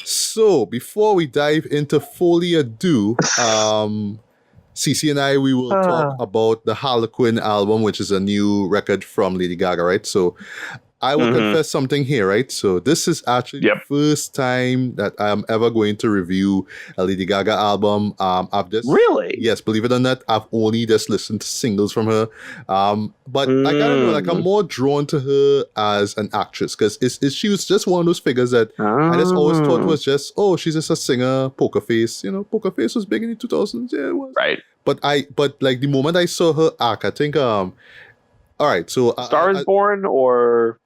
So before we dive into Folie or Deux, Cece and I, we will talk about the Harlequin album, which is a new record from Lady Gaga, right? So I will confess something here, right? So this is actually the first time that I'm ever going to review a Lady Gaga album. I've just Really? Yes, believe it or not, I've only just listened to singles from her. But I gotta know, like I'm more drawn to her as an actress because she was just one of those figures that I just always thought was just, oh, she's just a singer, Poker Face. You know, Poker Face was big in the 2000s. Yeah, it was. Right. But like the moment I saw her act, I think all right, so Star is Born or.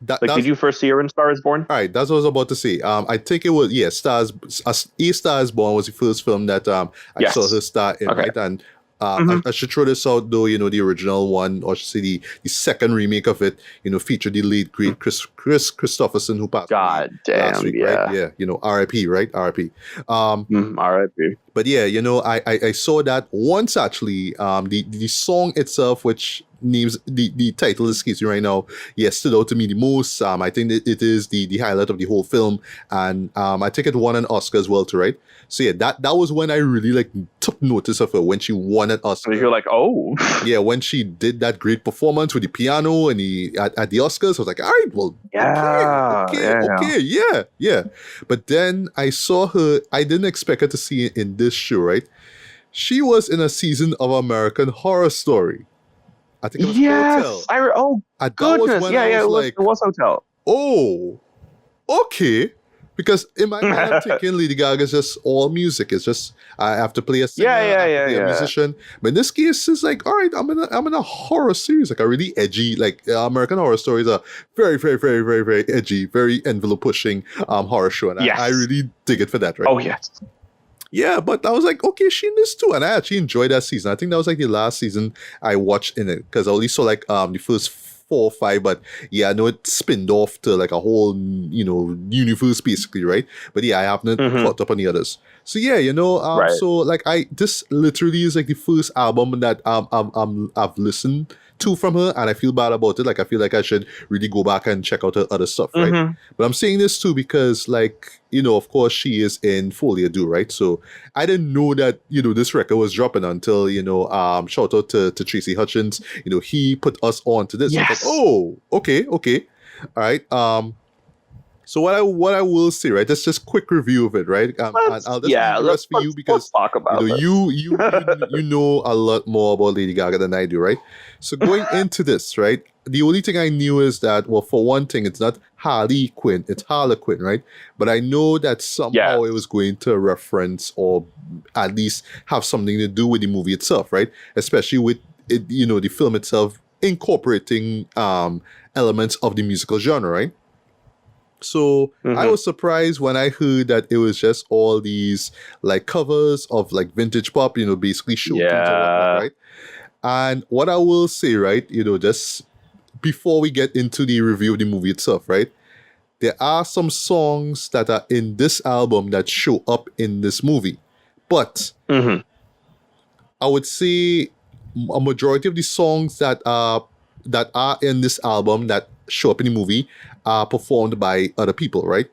Did you first see her in Star is Born? All right, that's what I was about to say. I think it was, A Star is Born was the first film that I saw her star in, right? And I should throw this out though, you know, the original one, or should say the second remake of it, you know, featured the late great Chris Christopherson, who passed away last week, right? Yeah, you know, R.I.P., right? R.I.P. R.I.P. But yeah, you know, I saw that once actually. The song itself, which names the title escapes me right now, stood out to me the most. I think it is the highlight of the whole film, and I think it won an Oscar as well too, right? So yeah, that was when I really like took notice of her, when she won an Oscar. And you're like, oh, yeah, when she did that great performance with the piano and at the Oscars, I was like, all right, well, yeah. But then I saw her. I didn't expect her to see it in this show, right? She was in a season of American Horror Story. I think it was Hotel. Goodness. It was Hotel. Oh, okay. Because in my mind, I'm thinking Lady Gaga's just all music. It's just I have to play a singer, a musician. But in this case, it's like, all right, I'm in a horror series, like a really edgy, like American Horror Stories are very, very, very, very, very edgy, very envelope pushing horror show, and I really dig it for that, right? Oh yes. Yeah, but I was like, okay, she in this too, and I actually enjoyed that season. I think that was like the last season I watched in it, because I only saw like the first 4 or 5, but yeah, I know it spinned off to like a whole, you know, universe basically, right? But yeah, I haven't caught up on the others. So yeah, you know, so like this literally is like the first album that I've listened to from her, and I feel bad about it. Like I feel like I should really go back and check out her other stuff, right? But I'm saying this too because, like, you know, of course she is in Folie or Deux, right? So I didn't know that, you know, this record was dropping until, you know, shout out to Tracy Hutchins. You know, he put us on to this. Yes. I was like, oh, okay. All right. So what I will say, right? That's just quick review of it, right? And I'll just leave the rest for you because talk about you know a lot more about Lady Gaga than I do, right? So going into this, right? The only thing I knew is that, well, for one thing, it's not Harley Quinn, it's Harlequin, right? But I know that somehow it was going to reference or at least have something to do with the movie itself, right? Especially with it, you know, the film itself incorporating elements of the musical genre, right? So I was surprised when I heard that it was just all these like covers of like vintage pop, you know, basically show tunes or whatnot, right? And what I will say, right, you know, just before we get into the review of the movie itself, right, there are some songs that are in this album that show up in this movie. But I would say a majority of the songs that are in this album that show up in the movie are performed by other people, right?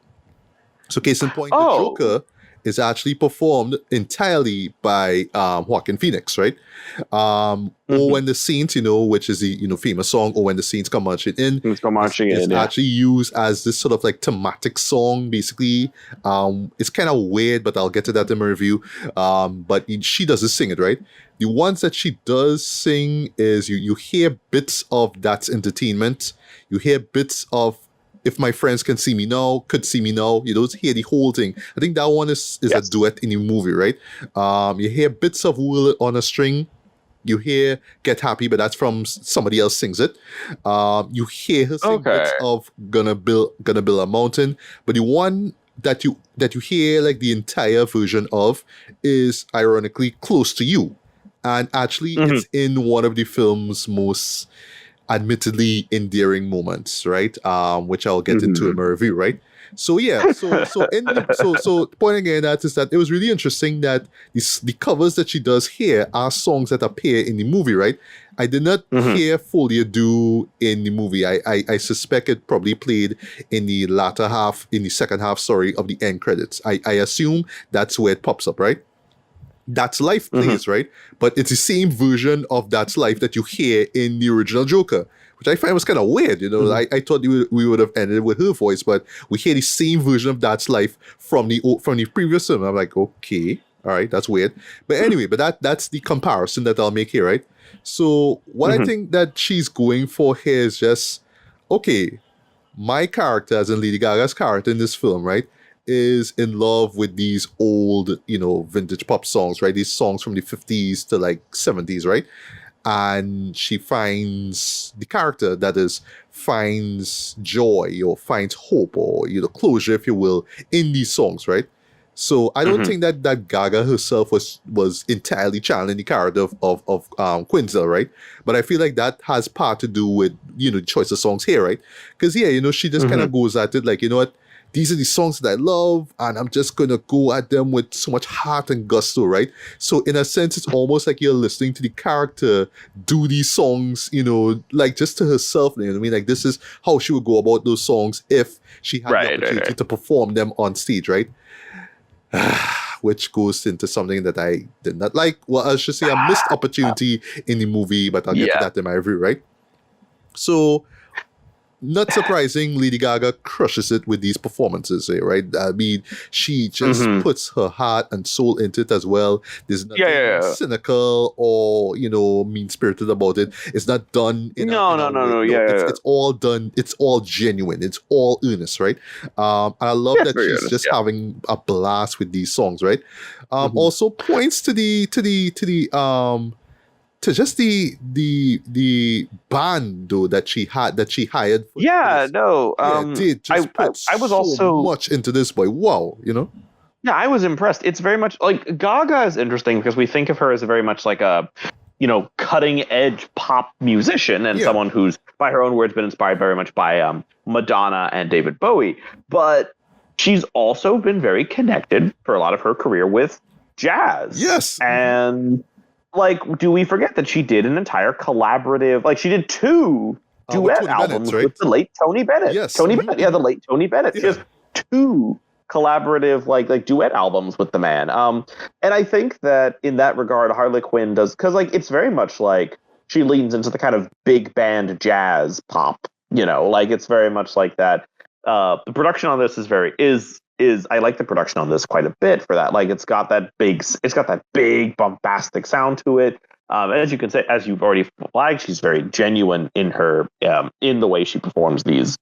So case in point, the Joker is actually performed entirely by Joaquin Phoenix, right? Oh, When the Saints, you know, which is the, you know, famous song, Oh When the Saints Come Marching In. It's actually used as this sort of like thematic song, basically. It's kind of weird, but I'll get to that in my review. But she doesn't sing it, right? The ones that she does sing is you hear bits of That's Entertainment. You hear bits of If My Friends Can See Me Now, Could See Me Now. You don't hear the whole thing. I think that one is a duet in the movie, right? You hear bits of Will on a String. You hear Get Happy, but that's from somebody else sings it. You hear her sing bits of Gonna Build a Mountain. But the one that you hear like the entire version of is ironically Close to You. And actually it's in one of the film's most admittedly endearing moments, right? Which I'll get into in my review, right? So yeah, so point again that is that it was really interesting that the covers that she does here are songs that appear in the movie, right? I did not hear Folie do in the movie. I suspect it probably played in the latter half, in the second half, sorry, of the end credits. I assume that's where it pops up, right? That's Life plays, right? But it's the same version of That's Life that you hear in the original Joker, which I find was kind of weird, you know. I thought we would have ended with her voice, but we hear the same version of That's Life from the previous film. I'm like, okay, all right, that's weird. But anyway, that's the comparison that I'll make here, right? So what I think that she's going for here is just, okay, my character, as in Lady Gaga's character in this film, right, is in love with these old, you know, vintage pop songs, right? These songs from the 50s to like 70s, right? And she finds the character that is finds joy or finds hope or, you know, closure, if you will, in these songs, right? So I don't think that Gaga herself was entirely channeling the character of Quinzel, right? But I feel like that has part to do with, you know, the choice of songs here, right? Because yeah, you know, she just kind of goes at it like, you know what? These are the songs that I love, and I'm just going to go at them with so much heart and gusto, right? So in a sense, it's almost like you're listening to the character do these songs, you know, like just to herself, you know what I mean? Like this is how she would go about those songs if she had the opportunity to perform them on stage, right? Which goes into something that I did not like. Well, I should say a missed opportunity in the movie, but I'll get to that in my review, right? So, not surprising, Lady Gaga crushes it with these performances, right? I mean, she just puts her heart and soul into it as well. There's nothing cynical or, you know, mean-spirited about it. It's not done in it's all done, it's all genuine, it's all earnest, right? And I love that she's just having a blast with these songs, right? Also points to just the band though that she hired for this. I was also much into this boy. Wow, you know. Yeah, I was impressed. It's very much like Gaga is interesting because we think of her as very much like a, you know, cutting edge pop musician and someone who's, by her own words, been inspired very much by Madonna and David Bowie. But she's also been very connected for a lot of her career with jazz. Yes, and. Like, do we forget that she did an entire collaborative, like she did two duet albums with the late Tony Bennett. Yes. Tony Bennett, the late Tony Bennett. She has two collaborative like duet albums with the man. And I think that in that regard, Harley Quinn does, because like it's very much like she leans into the kind of big band jazz pop, you know, like it's very much like that. The production on this is I like the production on this quite a bit for that. Like it's got that big bombastic sound to it. As you can say, as you've already flagged, she's very genuine in her in the way she performs these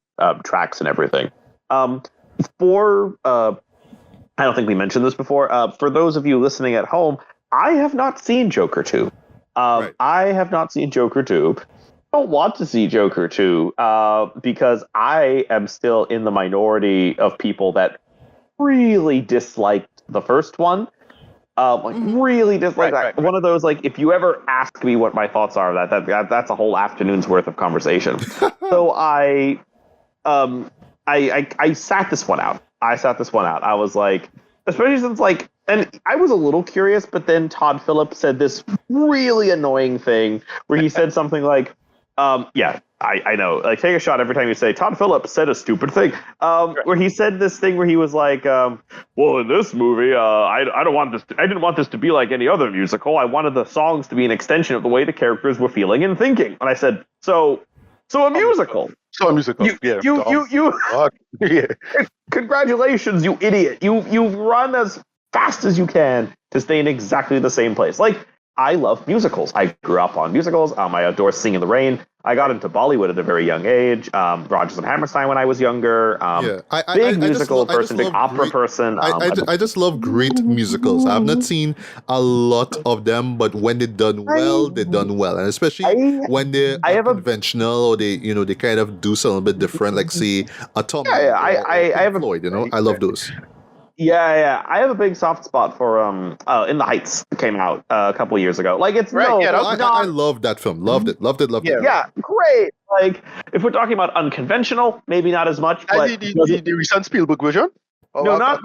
tracks and everything. I don't think we mentioned this before. For those of you listening at home, I have not seen Joker 2. I have not seen Joker 2. I don't want to see Joker 2 because I am still in the minority of people that really disliked the first one. Really disliked that. Right. One of those, like, if you ever ask me what my thoughts are, that's a whole afternoon's worth of conversation. So I sat this one out. I was like, especially since, like, and I was a little curious, but then Todd Phillips said this really annoying thing where he said something like, I know. Like, take a shot every time you say Todd Phillips said a stupid thing. Where he said this thing where he was like, "Well, in this movie, I didn't want this to be like any other musical. I wanted the songs to be an extension of the way the characters were feeling and thinking." And I said, "So a musical." So a musical. Congratulations, you idiot! You run as fast as you can to stay in exactly the same place. Like, I love musicals. I grew up on musicals. I adore Sing in the Rain. I got into Bollywood at a very young age. Rodgers and Hammerstein when I was younger. Big musical person, big opera person. I just love great musicals. I've not seen a lot of them, but when they're done well, they're done well. And especially when they're conventional or they kind of do something a bit different, like say Atomic or I have Floyd, I love those. Yeah. I have a big soft spot for In the Heights that came out a couple of years ago. Like it's Right, no, yeah, that I, was I loved that film. Loved it. Yeah. yeah, great. Like if we're talking about unconventional, maybe not as much, but The recent Spielberg version? Oh, no, I-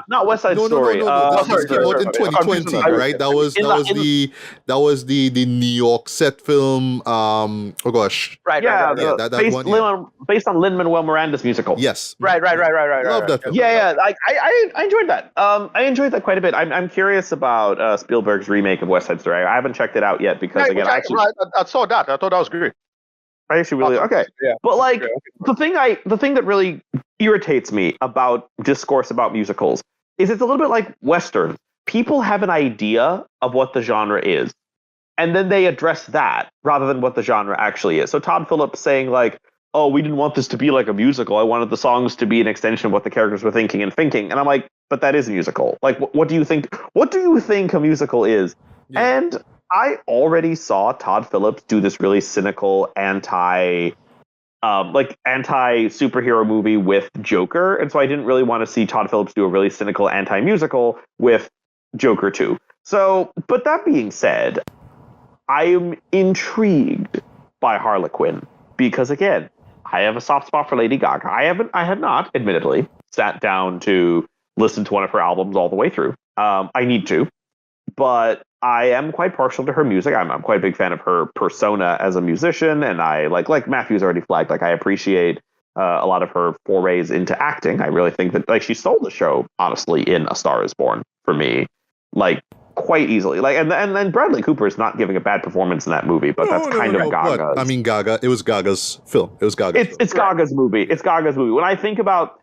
not West Side No. Story. This sorry, came out in sorry. 2020, Confusing. right? That was the New York set film. Oh gosh. Right. that one. Based on Lin-Manuel Miranda's musical. Yes. Right. Love that film. Yeah. Like I enjoyed that. I enjoyed that quite a bit. I'm curious about Spielberg's remake of West Side Story. I haven't checked it out yet because Right, again, I saw that. I thought that was great. I actually really okay. Yeah. But like the thing that really irritates me about discourse about musicals is it's a little bit like Western. People have an idea of what the genre is, and then they address that rather than what the genre actually is. So Todd Phillips saying like, "Oh, we didn't want this to be like a musical. I wanted the songs to be an extension of what the characters were thinking and thinking." And I'm like, "But that is a musical. Like, what do you think? What do you think a musical is?" Yeah. And I already saw Todd Phillips do this really cynical anti superhero movie with Joker, and so I didn't really want to see Todd Phillips do a really cynical anti-musical with Joker 2. So, but that being said, I am intrigued by Harlequin because again, I have a soft spot for Lady Gaga. I have not, admittedly, sat down to listen to one of her albums all the way through. I need to, but I am quite partial to her music. I'm quite a big fan of her persona as a musician, and I like Matthew's already flagged. Like I appreciate a lot of her forays into acting. I really think that like she stole the show, honestly, in A Star Is Born for me, like quite easily. Like and then Bradley Cooper is not giving a bad performance in that movie, but that's kind of Gaga's. But, I mean, Gaga. It was Gaga's film. It was Gaga's. It's Gaga's movie. It's Gaga's movie. When I think about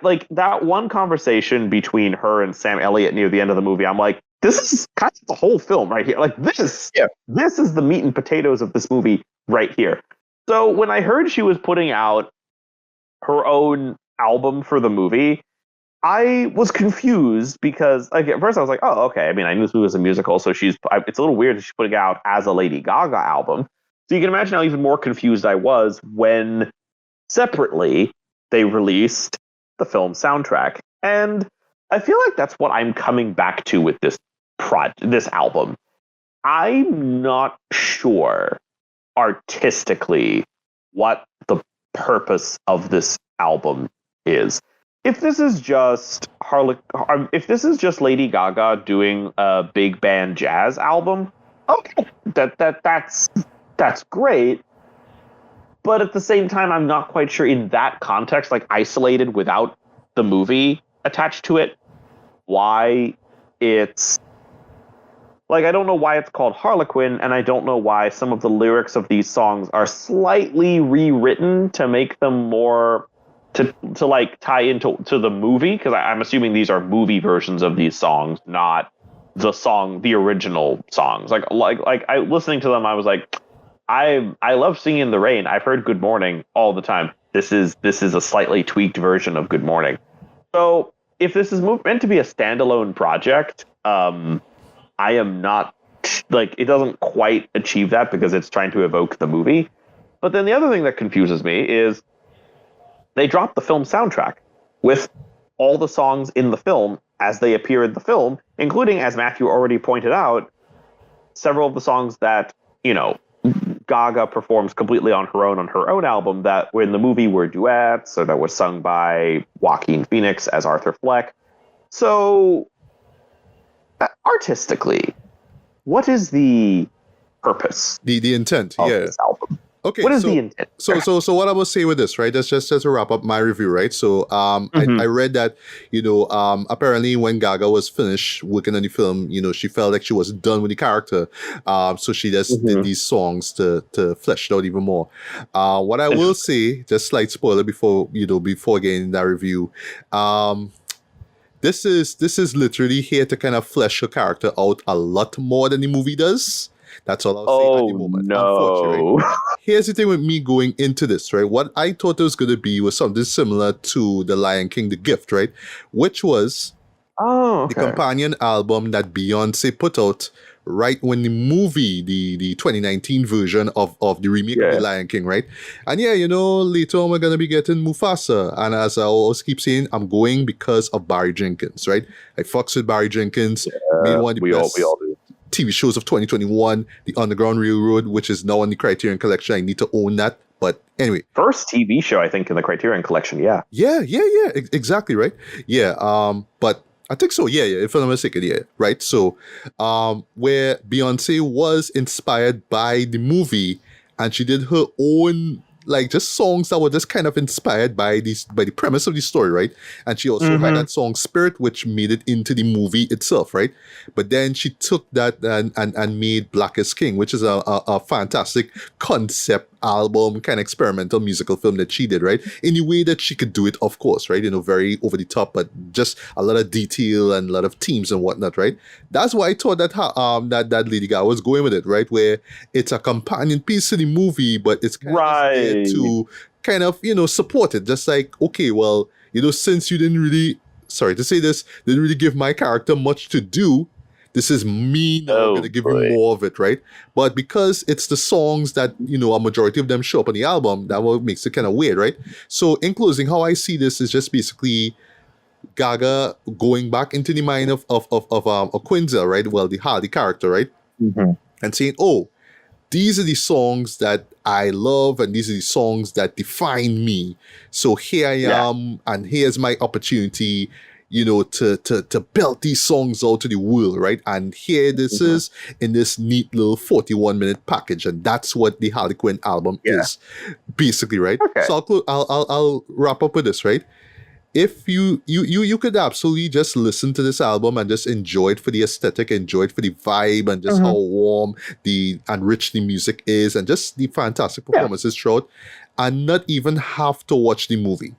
like that one conversation between her and Sam Elliott near the end of the movie, I'm like, this is kind of the whole film right here. Like this is the meat and potatoes of this movie right here. So when I heard she was putting out her own album for the movie, I was confused because like at first I was like, oh, okay. I mean, I knew this movie was a musical, so it's a little weird that she's putting it out as a Lady Gaga album. So you can imagine how even more confused I was when separately they released the film soundtrack. And I feel like that's what I'm coming back to with this album. I'm not sure artistically what the purpose of this album is. If this is just Lady Gaga doing a big band jazz album, okay, that's great. But at the same time, I'm not quite sure in that context, like isolated without the movie attached to it, why it's like, I don't know why it's called Harlequin, and I don't know why some of the lyrics of these songs are slightly rewritten to make them more to like tie into the movie, because I'm assuming these are movie versions of these songs, not the original songs. Like I listening to them, I was like, I love Singing in the Rain. I've heard Good Morning all the time. This is a slightly tweaked version of Good Morning. So if this is meant to be a standalone project, I am not like, it doesn't quite achieve that because it's trying to evoke the movie. But then the other thing that confuses me is they dropped the film soundtrack with all the songs in the film as they appear in the film, including, as Matthew already pointed out, several of the songs that, Gaga performs completely on her own album that were in the movie were duets, or that was sung by Joaquin Phoenix as Arthur Fleck. So, artistically, what is the purpose? The intent, of this album? Okay, what is the intent? So what I will say with this, right? That's just to wrap up my review, right? So I read that, apparently when Gaga was finished working on the film, she felt like she was done with the character. So she just did these songs to flesh it out even more. What I will say, just slight spoiler before getting that review, this is literally here to kind of flesh her character out a lot more than the movie does. That's all I'll say at the moment. No. Unfortunately. Here's the thing with me going into this, right? What I thought it was going to be was something similar to The Lion King, The Gift, right? Which was the companion album that Beyonce put out right when the movie, the 2019 version of the remake of The Lion King, right? And yeah, later on we're going to be getting Mufasa. And as I always keep saying, I'm going because of Barry Jenkins, right? I fucks with Barry Jenkins. Made one of the best we all do. TV shows of 2021, The Underground Railroad, which is now on the Criterion Collection. I need to own that. But anyway. First TV show, I think, in the Criterion Collection, yeah. Yeah, exactly, right? Yeah, but I think so, yeah, if I'm not mistaken, yeah, right? So, where Beyonce was inspired by the movie, and she did her own, like, just songs that were just kind of inspired by the premise of the story, right? And she also had that song Spirit, which made it into the movie itself, right? But then she took that and made Black is King, which is a fantastic concept album, kind of experimental musical film that she did, right? In the way that she could do it, of course, right? Very over the top, but just a lot of detail and a lot of themes and whatnot, right? That's why I thought that that Lady Gaga was going with it, right? Where it's a companion piece to the movie, but it's kind of there to kind of, support it. Just like, okay, well, since you didn't really, sorry to say this, didn't really give my character much to do, this is me now going to give you more of it, right? But because it's the songs that, a majority of them show up on the album, that what makes it kind of weird, right? So in closing, how I see this is just basically Gaga going back into the mind of Quinzel, right? Well, the Harley character, right? Mm-hmm. And saying, oh, these are the songs that I love and these are the songs that define me. So here I am and here's my opportunity, to belt these songs out to the world, right? And here this is in this neat little 41-minute package, and that's what the Harlequin album is, basically, right? Okay. So I'll wrap up with this, right? If you could absolutely just listen to this album and just enjoy it for the aesthetic, enjoy it for the vibe, and just how warm and rich the music is, and just the fantastic performances throughout, and not even have to watch the movie.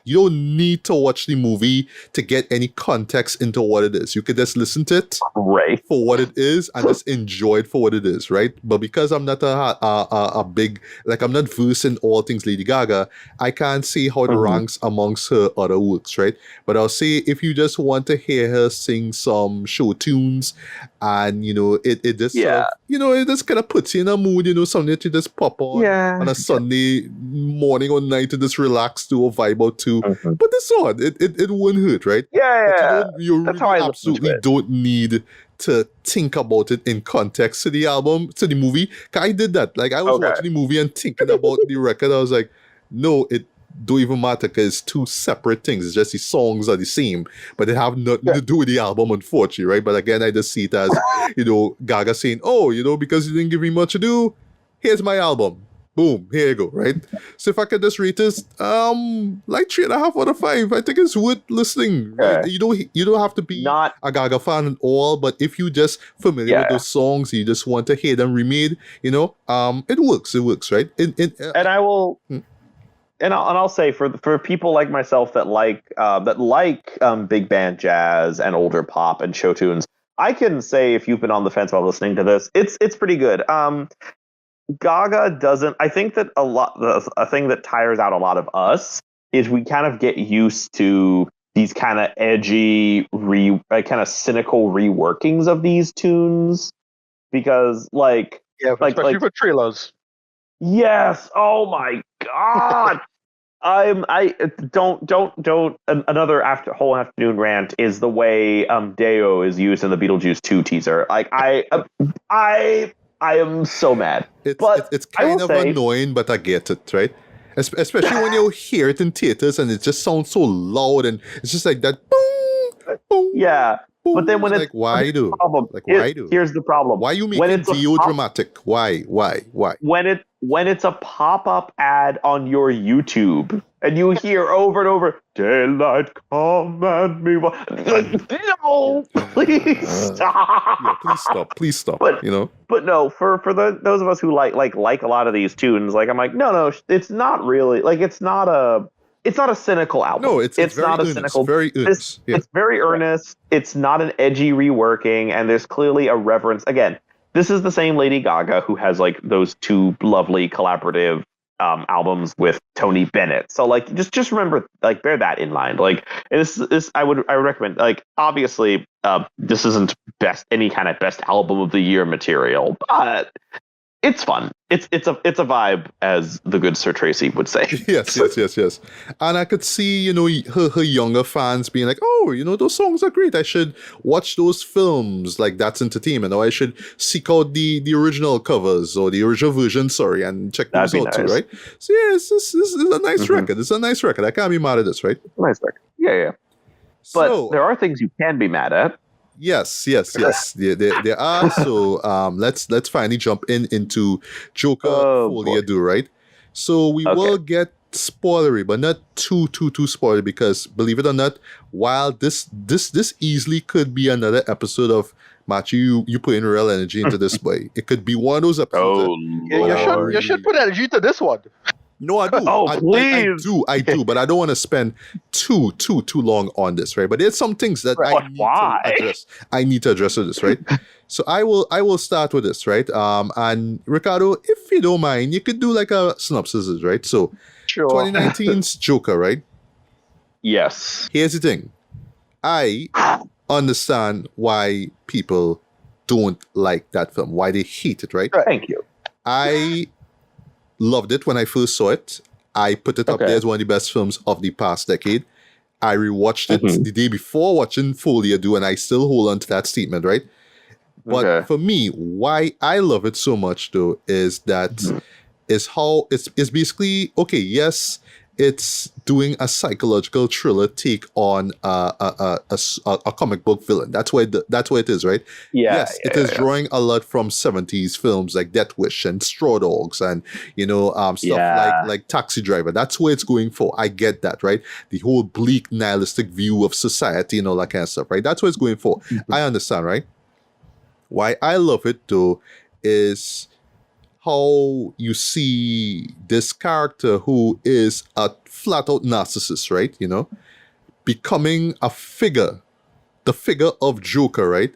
You don't need to watch the movie to get any context into what it is. You could just listen to it for what it is and just enjoy it for what it is, right? But because I'm not a big, I'm not versed in all things Lady Gaga, I can't see how it ranks amongst her other works, right? But I'll say if you just want to hear her sing some show tunes and, it just, it just kind of puts you in a mood, something that you just pop on a Sunday morning or night to just relax to or vibe out to. Put this on. It won't hurt, right? Yeah. You really absolutely don't need to think about it in context to the album, to the movie. I did that. Like, I was watching the movie and thinking about the record. I was like, no, it don't even matter because it's two separate things. It's just the songs are the same, but they have nothing to do with the album, unfortunately, right? But again, I just see it as, Gaga saying, oh, because you didn't give me much to do, here's my album. Boom, here you go, right? So if I could just rate this, 3.5 out of 5. I think it's worth listening. Right? You don't have to be not a Gaga fan at all, but if you just familiar with those songs, you just want to hear them remade, it works, right? And I will, and I'll say for people like myself that like big band jazz and older pop and show tunes, I can say if you've been on the fence while listening to this, it's pretty good. Gaga doesn't. I think that a thing that tires out a lot of us is we kind of get used to these kind of edgy, kind of cynical reworkings of these tunes because, especially for trailers. Yes. Oh my God. Another whole afternoon rant is the way Deo is used in the Beetlejuice 2 teaser. Like I am so mad. It's kind of annoying, but I get it, right? Especially when you hear it in theaters and it just sounds so loud and it's just like that boom, boom. Yeah. Boom. But then when it's like, why do? Here's the problem. Why are you making Dio dramatic? Why? When it's a pop-up ad on your YouTube and you hear over and over, daylight come and me. No, please stop. Yeah, please stop. But no, for those of us who like a lot of these tunes, I'm like, no, it's not really it's not a cynical album. No, it's not a cynical. It's very earnest. It's very earnest. It's not an edgy reworking, and there's clearly a reverence. Again, this is the same Lady Gaga who has those two lovely collaborative albums with Tony Bennett. So like just remember, like, bear that in mind. Like this I would recommend, like, obviously this isn't any kind of best album of the year material, but it's fun. It's a vibe, as the good Sir Tracy would say. Yes. And I could see, her younger fans being like, oh, those songs are great. I should watch those films. Like, that's entertainment. Or I should seek out the original covers or the original version, and check those out too, right? So yeah, this is a nice record. It's a nice record. I can't be mad at this, right? Nice record. Yeah. But there are things you can be mad at. Yes. There are. So let's finally jump into Joker Folie, right? So we will get spoilery, but not too spoilery, because believe it or not, while this easily could be another episode of Matthew, you put in real energy into this play. It could be one of those episodes. You should put energy to this one. No, I do. Please. I do, but I don't want to spend too long on this, right? But there's some things that I need to address. I need to address this, right? So I will start with this, right? And Ricardo, if you don't mind, you could do like a synopsis, right? So, sure. 2019's Joker, right? Yes. Here's the thing. I understand why people don't like that film, why they hate it, right? Thank you. I loved it when I first saw it. I put it up there as one of the best films of the past decade. I rewatched it the day before watching Folie, and I still hold on to that statement, right? But for me, why I love it so much, though, is that is how it's basically, yes, it's doing a psychological thriller take on a comic book villain. That's what it is, right? Yes, it is drawing a lot from 70s films like Death Wish and Straw Dogs and stuff like Taxi Driver. That's what it's going for. I get that, right? The whole bleak nihilistic view of society and all that kind of stuff, right? That's what it's going for. I understand, right? Why I love it, though, is how you see this character who is a flat-out narcissist, right? Becoming the figure of Joker, right?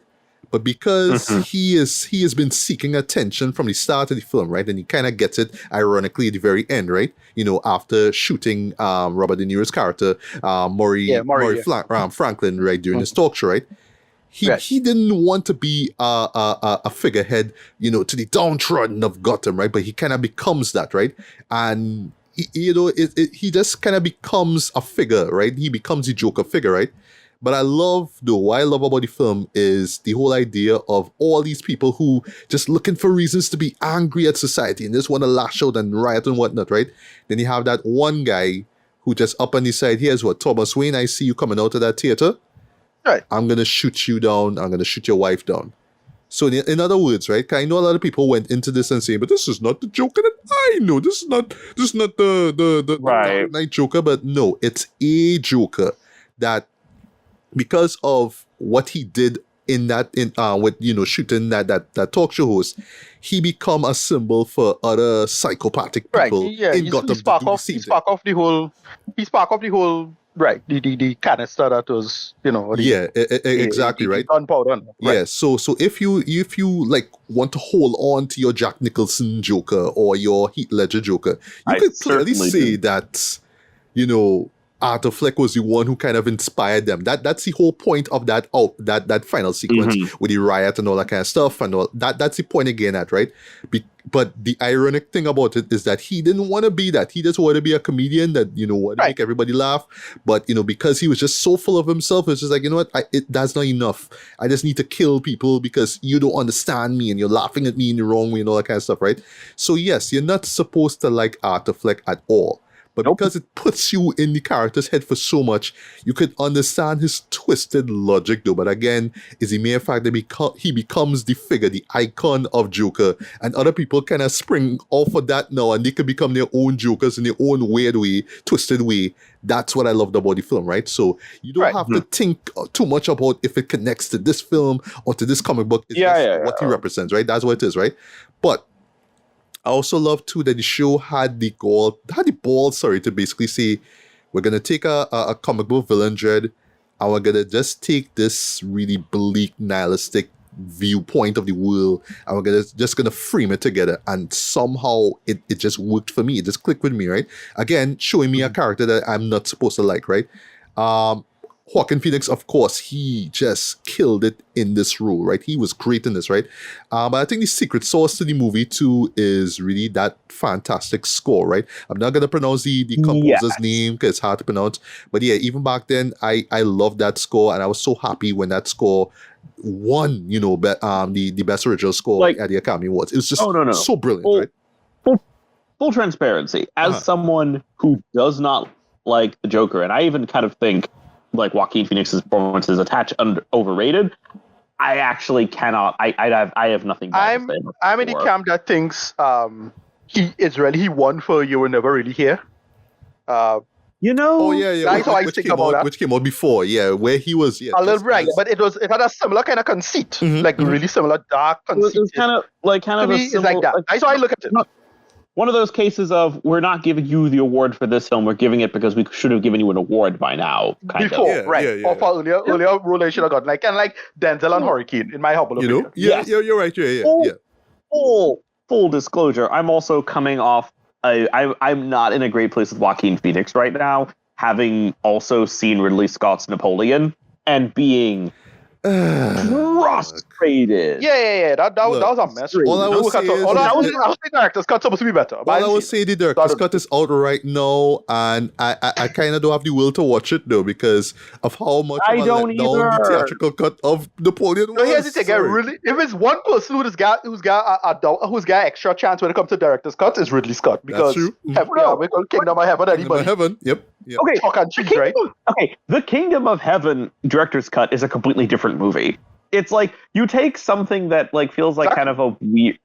But because he has been seeking attention from the start of the film, right? And he kind of gets it, ironically, at the very end, right? After shooting Robert De Niro's character, Maury Franklin, right, during his talk show, right? He didn't want to be a figurehead, to the downtrodden of Gotham, right? But he kind of becomes that, right? And he just kind of becomes a figure, right? He becomes the Joker figure, right? But what I love about the film is the whole idea of all these people who just looking for reasons to be angry at society and just want to lash out and riot and whatnot, right? Then you have that one guy who just up on the side, here's what, Thomas Wayne, I see you coming out of that theater. Right. I'm going to shoot you down. I'm going to shoot your wife down. So in other words, right, I know a lot of people went into this and saying, but this is not the Joker that I know. This is not the Dark Knight Joker. But no, it's a Joker that, because of what he did with shooting that talk show host, he become a symbol for other psychopathic people in Gotham. He spark off the whole. Right, the canister that was, exactly, right. Gunpowder. Right. Yeah, so if you like want to hold on to your Jack Nicholson Joker or your Heath Ledger Joker, you could clearly say that, Arthur Fleck was the one who kind of inspired them. That's the whole point of that final sequence with the riot and all that kind of stuff and all that. That's the point again, right? But the ironic thing about it is that he didn't want to be that. He just wanted to be a comedian that wanted to make everybody laugh. But because he was just so full of himself, it's just like, that's not enough. I just need to kill people because you don't understand me and you're laughing at me in the wrong way and all that kind of stuff, right? So yes, you're not supposed to like Arthur Fleck at all. But because it puts you in the character's head for so much, you could understand his twisted logic, though. But again, is the mere fact that he becomes the figure, the icon of Joker, and other people kind of spring off of that now, and they could become their own Jokers in their own weird way, twisted way. That's what I loved about the film, right? So you don't have to think too much about if it connects to this film or to this comic book. It's what he represents, right? That's what it is, right? But I also love too that the show had the balls to basically say, we're gonna take a comic book villain, Dread, and we're gonna just take this really bleak, nihilistic, viewpoint of the world, and we're just gonna frame it together. And somehow it just worked for me. It just clicked with me, right? Again, showing me a character that I'm not supposed to like, right? Joaquin Phoenix, of course, he just killed it in this role, right? He was great in this, right? But I think the secret sauce to the movie too is really that fantastic score, right? I'm not gonna pronounce the composer's name because it's hard to pronounce, but yeah, even back then, I loved that score, and I was so happy when that score won, the best original score at the Academy Awards. It was just so brilliant, right? Full transparency, as someone who does not like the Joker, and I even kind of think like Joaquin Phoenix's performance is overrated. I actually cannot. I have nothing bad to say. I'm in the camp that thinks he won for You Were Never Really Here. Oh yeah. That's how I think about that. Which came out before, where he was a little right, but it had a similar kind of conceit, really similar dark conceit. It was kind of like it's like that. That's how I look at it. One of those cases of we're not giving you the award for this film, we're giving it because we should have given you an award by now. Or for earlier role they should have got like Denzel and Harlequin in my humble opinion. You're right. Full disclosure, I'm also coming off. I'm not in a great place with Joaquin Phoenix right now, having also seen Ridley Scott's Napoleon and being frustrated. That was a mess. All I will say is the director's cut supposed to be better. All I will say, the director's cut is out right now, and I kind of don't have the will to watch it though because of how much I don't either. the theatrical cut of Napoleon was. So here's the thing, really, if it's one person who's got extra chance when it comes to director's cuts, is Ridley Scott, because we call Kingdom of Heaven anybody. Heaven, yep. Okay, The Kingdom of Heaven director's cut is a completely different movie. It's like you take something that like feels like kind of a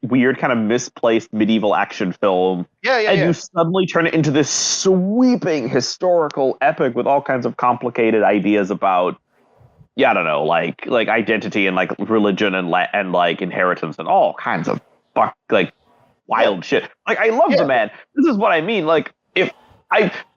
weird kind of misplaced medieval action film, and you suddenly turn it into this sweeping historical epic with all kinds of complicated ideas about, I don't know, like identity and like religion and like inheritance and all kinds of wild shit. Like I love the man. This is what I mean. Like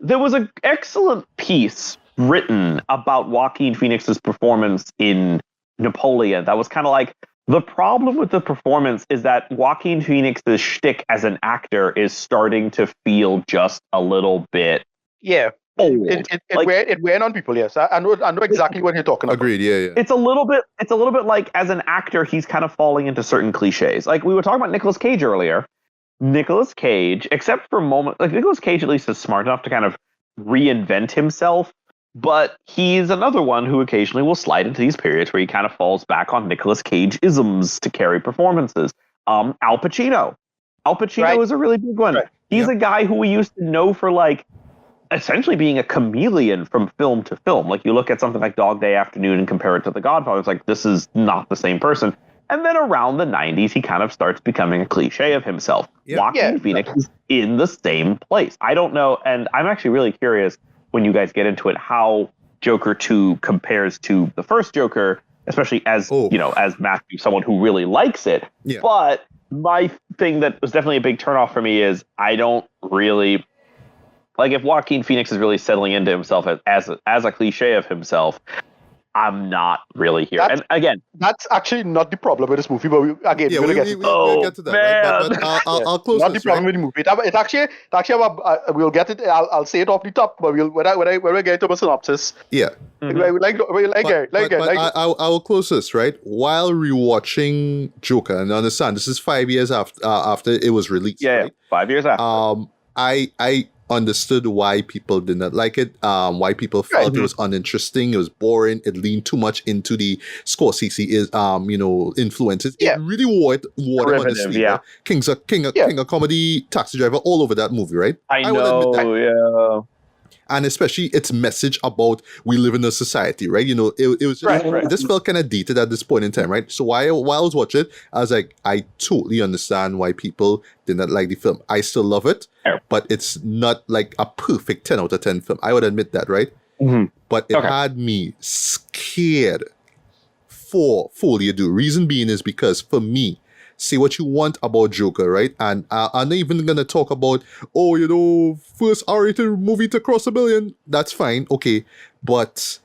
there was an excellent piece written about Joaquin Phoenix's performance in Napoleon that was kind of like, the problem with the performance is that Joaquin Phoenix's shtick as an actor is starting to feel just a little bit old. It went on people. Yes, I know exactly what you're talking about. Agreed. Yeah. It's a little bit like as an actor, he's kind of falling into certain cliches. Like we were talking about Nicolas Cage earlier. Nicolas Cage, except for moments, like Nicolas Cage at least is smart enough to kind of reinvent himself. But he's another one who occasionally will slide into these periods where he kind of falls back on Nicolas Cage-isms to carry performances. Al Pacino. Al Pacino is a really big one. Right. He's a guy who we used to know for like essentially being a chameleon from film to film. Like you look at something like Dog Day Afternoon and compare it to The Godfather, it's like, this is not the same person. And then around the 90s, he kind of starts becoming a cliche of himself. Joaquin Phoenix is in the same place. I don't know, and I'm actually really curious when you guys get into it, how Joker 2 compares to the first Joker, especially as as Matthew, someone who really likes it. Yeah. But my thing that was definitely a big turnoff for me is I don't really like if Joaquin Phoenix is really settling into himself as a cliche of himself. I'm not really here. And again, that's actually not the problem with this movie, but we'll get to that. Man. But I'll close not the problem with the movie. It's actually we'll get it. I'll say it off the top, but when we get to the synopsis, I will close this right while rewatching Joker. And understand this is 5 years after it was released. Right? 5 years after. I understood why people did not like it, why people felt it was uninteresting, it was boring, it leaned too much into the Scorsese influences. It really wore them on the sleeve. Right? King of Comedy, Taxi Driver, all over that movie, right? I know, yeah. And especially its message about we live in a society, right? It was just, it just felt kind of dated at this point in time, right? So while I was watching it, I was like, I totally understand why people did not like the film. I still love it, but it's not like a perfect 10 out of 10 film. I would admit that, right? Mm-hmm. But it had me scared for Folie. Reason being is because for me, say what you want about Joker, right? And I'm not even going to talk about, first R-rated movie to cross $1 billion. That's fine, okay. But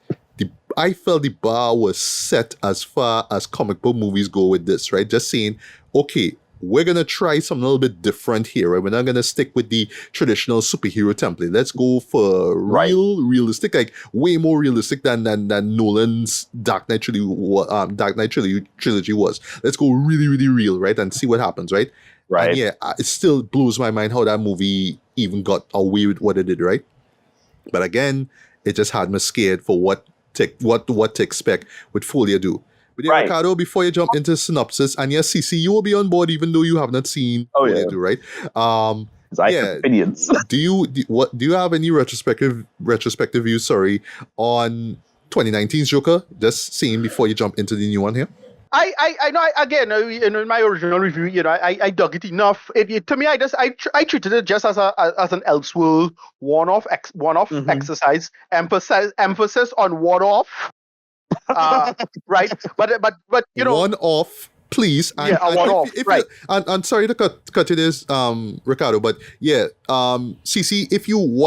I felt the bar was set as far as comic book movies go with this, right? Just saying, okay, we're going to try something a little bit different here, right? We're not going to stick with the traditional superhero template. Let's go for realistic, like way more realistic than Nolan's Dark Knight trilogy was. Let's go really, really real, right? And see what happens, right? Right. And yeah, it still blows my mind how that movie even got away with what it did, right? But again, it just had me scared for what to expect with Folie do. But yeah, Ricardo, before you jump into synopsis, and yes, Cissy, you will be on board even though you have not seen Folie do, right? I have opinions. do you have any retrospective views, on 2019's Joker? Just seeing before you jump into the new one here. I know. Again, in my original review, I dug it enough. To me, I treated it just as an Elseworld one-off exercise, emphasis on one-off. Right, but one-off, please. And, a one-off. Right. And sorry to cut you this, Ricardo, but yeah, Cissy, if you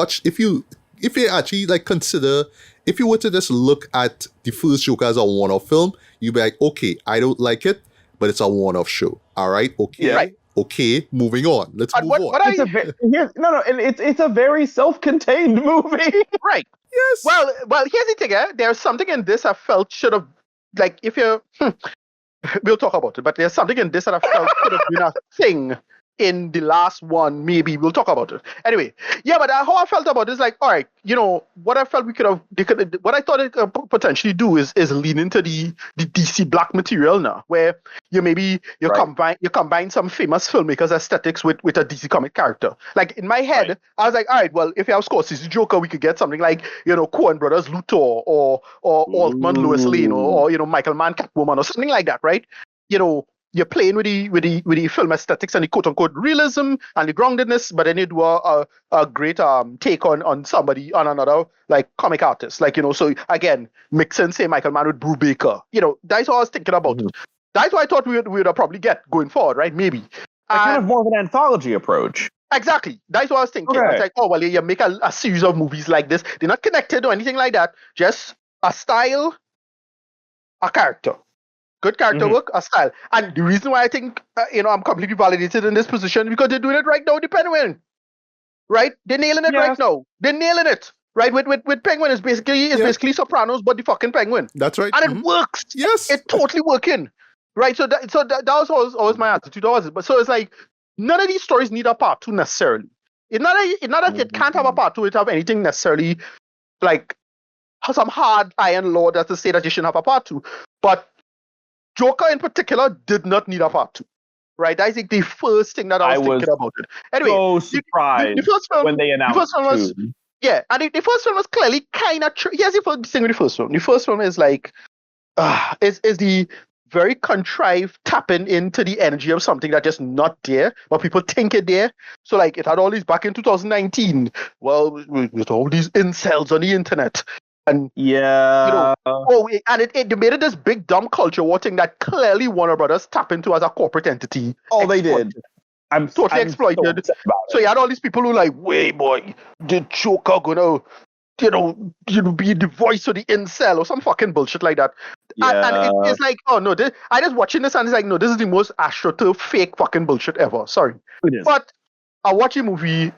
actually like consider, if you were to just look at the first Joker as a one-off film, you'd be like, okay, I don't like it, but it's a one-off show. All right, okay, right. Okay, moving on. Let's move on. It's a very self-contained movie. Right. Yes. Well, here's the thing. There's something in this I felt should have, like, if you, we'll talk about it. But there's something in this that I felt could have been a thing in the last one. Maybe we'll talk about it. Anyway, yeah. But how I felt about it is like, all right, what I felt what I thought it could potentially do is lean into the DC Black material now, where you combine some famous filmmakers' aesthetics with a DC comic character. Like in my head, I was like, all right, well, if you have Scorsese's Joker, we could get something like Coen Brothers Luthor or Altman Lois Lane or Michael Mann Catwoman or something like that, right? You're playing with the film aesthetics and the quote unquote realism and the groundedness, but then you do a great take on another like comic artist, like so again mixing say Michael Mann with Brubaker. That's what I was thinking about. Mm-hmm. That's what I thought we would probably get going forward, right? Maybe kind of more of an anthology approach. Exactly. That's what I was thinking. Okay. I was like, oh well, you make a series of movies like this. They're not connected or anything like that. Just a style, a character. Good character work, a style. And the reason why I think, I'm completely validated in this position because they're doing it right now with the Penguin. Right? They're nailing it right now. They're nailing it. Right? With Penguin, it's basically Sopranos, but the fucking Penguin. That's right. And it works. Yes. It's totally working. Right? So that was always my attitude. But so it's like, none of these stories need a part two necessarily. It's not that it can't have a part two, it have anything necessarily like some hard iron law that's to say that you shouldn't have a part two. But Joker in particular did not need a part two, right? I think the first thing that I was thinking about it. Anyway, so surprised the first film, when they announced the first film was, and the first film was clearly kind of here's the first thing with the first film. The first film is like, is the very contrived tapping into the energy of something that's just not there, but people think it's there. So like it had all these back in 2019. Well, with all these incels on the internet. And and it made it this big dumb culture war thing that clearly Warner Brothers tap into as a corporate entity. Oh, they did. I'm totally exploited. So you had all these people who like, wait, boy, the Joker gonna, be the voice of the incel or some fucking bullshit like that. Yeah. And it's like, oh no, I just watching this and it's like, no, this is the most astroturf fake fucking bullshit ever. Sorry, but I watched the movie.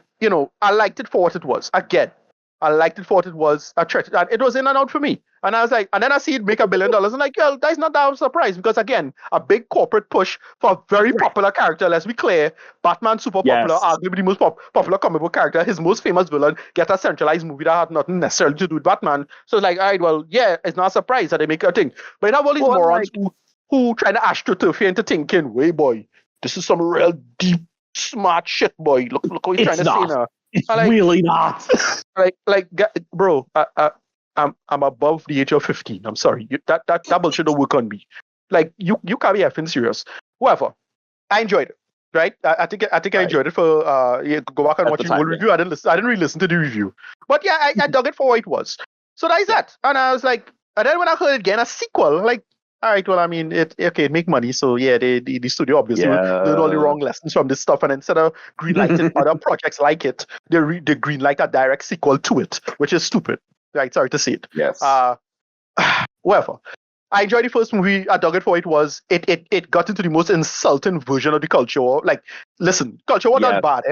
I liked it for what it was. Again. I liked it for what it was. And it was in and out for me. And I was like, and then I see it make $1 billion. And like, well, that's not that surprise because again, a big corporate push for a very popular character. Let's be clear, Batman super popular, arguably the most popular comic book character. His most famous villain get a centralized movie that had nothing necessarily to do with Batman. So it's like, all right, well, yeah, it's not a surprise that they make a thing. But you have all these morons who trying to astroturf you into thinking, wait, boy, this is some real deep, smart shit, boy. Look what he's trying to say now. It's really not. Bro, I'm above the age of 15. I'm sorry. That bullshit don't work on me. Like, you can't be effing serious. However, I enjoyed it. Right? I think I enjoyed it for go back and watch the whole review. I didn't really listen to the review. But yeah, I dug it for what it was. So that's that. And I was like, and then when I heard it again, a sequel, like, all right, well, I mean, it make money, so yeah, the studio obviously learned all the wrong lessons from this stuff, and instead of greenlighting other projects like it, they greenlight a direct sequel to it, which is stupid. Right? Sorry to say it. Yes. whatever. I enjoyed the first movie. I dug it for it was it got into the most insulting version of the culture war. Like, listen, culture war not bad,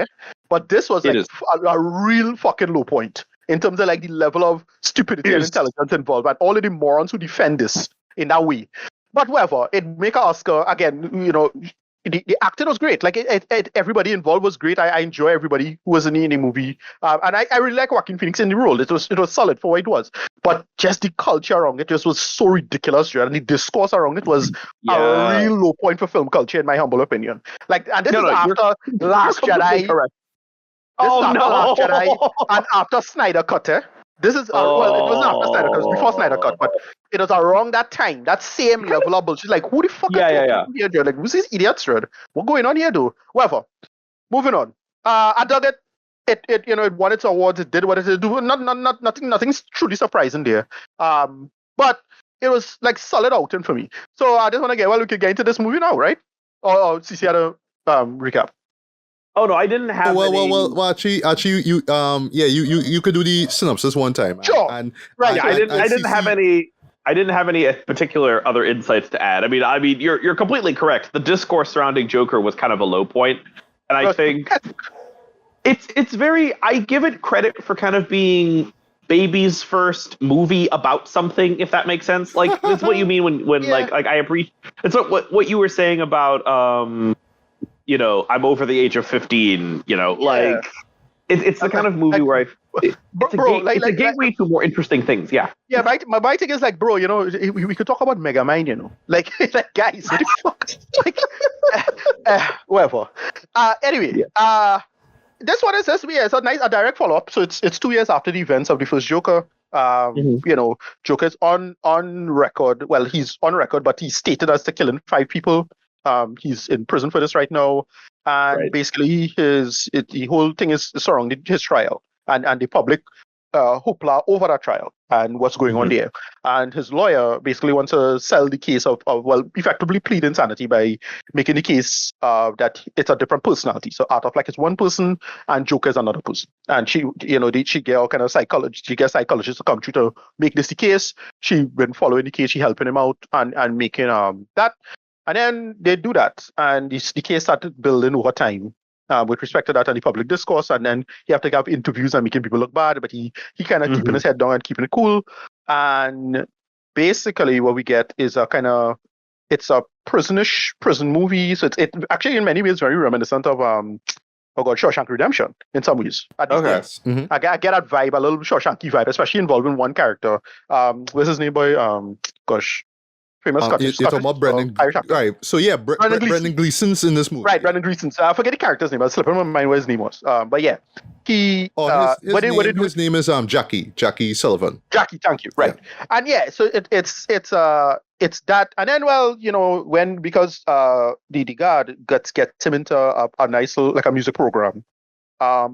but this was like a real fucking low point in terms of like the level of stupidity and intelligence involved, and all of the morons who defend this in that way. But whatever, it make an Oscar again. You know, the acting was great. Like everybody involved was great. I enjoy everybody who was in the movie, and I really like Joaquin Phoenix in the role. It was solid for what it was. But just the culture around it just was so ridiculous, and the discourse around it was a real low point for film culture, in my humble opinion. Like, and this is after Last Jedi. Correct. Last Jedi, and after Snyder Cut. This is well, it wasn't after Snyder Cut, it was before Snyder Cut, but it was around that time, that same level of bullshit. Like, who the fuck are here, dude? Like, who's these idiots, dude? What's going on here, dude? Whatever. Moving on. I dug it. It won its awards. It did what it did do. Nothing's truly surprising there. But it was like solid outing for me. So I just want to we could get into this movie now, right? Or Cissy had a recap. Oh no, I didn't have. Well. Actually, you could do the synopsis one time. Sure. I didn't have any. I didn't have any particular other insights to add. I mean, you're completely correct. The discourse surrounding Joker was kind of a low point, and I think it's very. I give it credit for kind of being baby's first movie about something, if that makes sense. Like, it's what you mean when like I appreciate. It's what you were saying about I'm over the age of 15, like it's the kind of movie where it's a gateway to more interesting things. Yeah. Yeah, my thing is like, bro, we could talk about Mega Mind, like guys, what the fuck? Like, whatever. Anyway, this one is it's a direct follow-up. So it's 2 years after the events of the first Joker. Joker's on record. Well, he's on record, but he's stated as to killing 5 people. He's in prison for this right now, and basically the whole thing is surrounding his trial and the public hoopla over that trial and what's going on there. And his lawyer basically wants to sell the case of effectively plead insanity by making the case that it's a different personality. So out of like it's one person and Joker is another person. And she get all kind of psychologist. She gets psychologists to come through to make this the case. She been following the case. She helping him out and making that. And then they do that, and the case started building over time with respect to that and the public discourse. And then you have to have interviews and making people look bad, but he kind of keeping his head down and keeping it cool. And basically, what we get is it's a prison movie. So it actually in many ways very reminiscent of Shawshank Redemption in some ways. Okay. I get that vibe, a little Shawshanky vibe, especially involving one character. What's his name, boy? Famous Scottish. You're talking about Brendan. Right. So yeah, Brendan Gleeson's in this movie. Right, Brendan Gleeson. I forget the character's name. I was slipping my mind what his name was. But yeah, he. His name is Jackie Sullivan. Jackie, thank you. Right, and so it's that, and then because the guard gets him into a nice little, like a music program.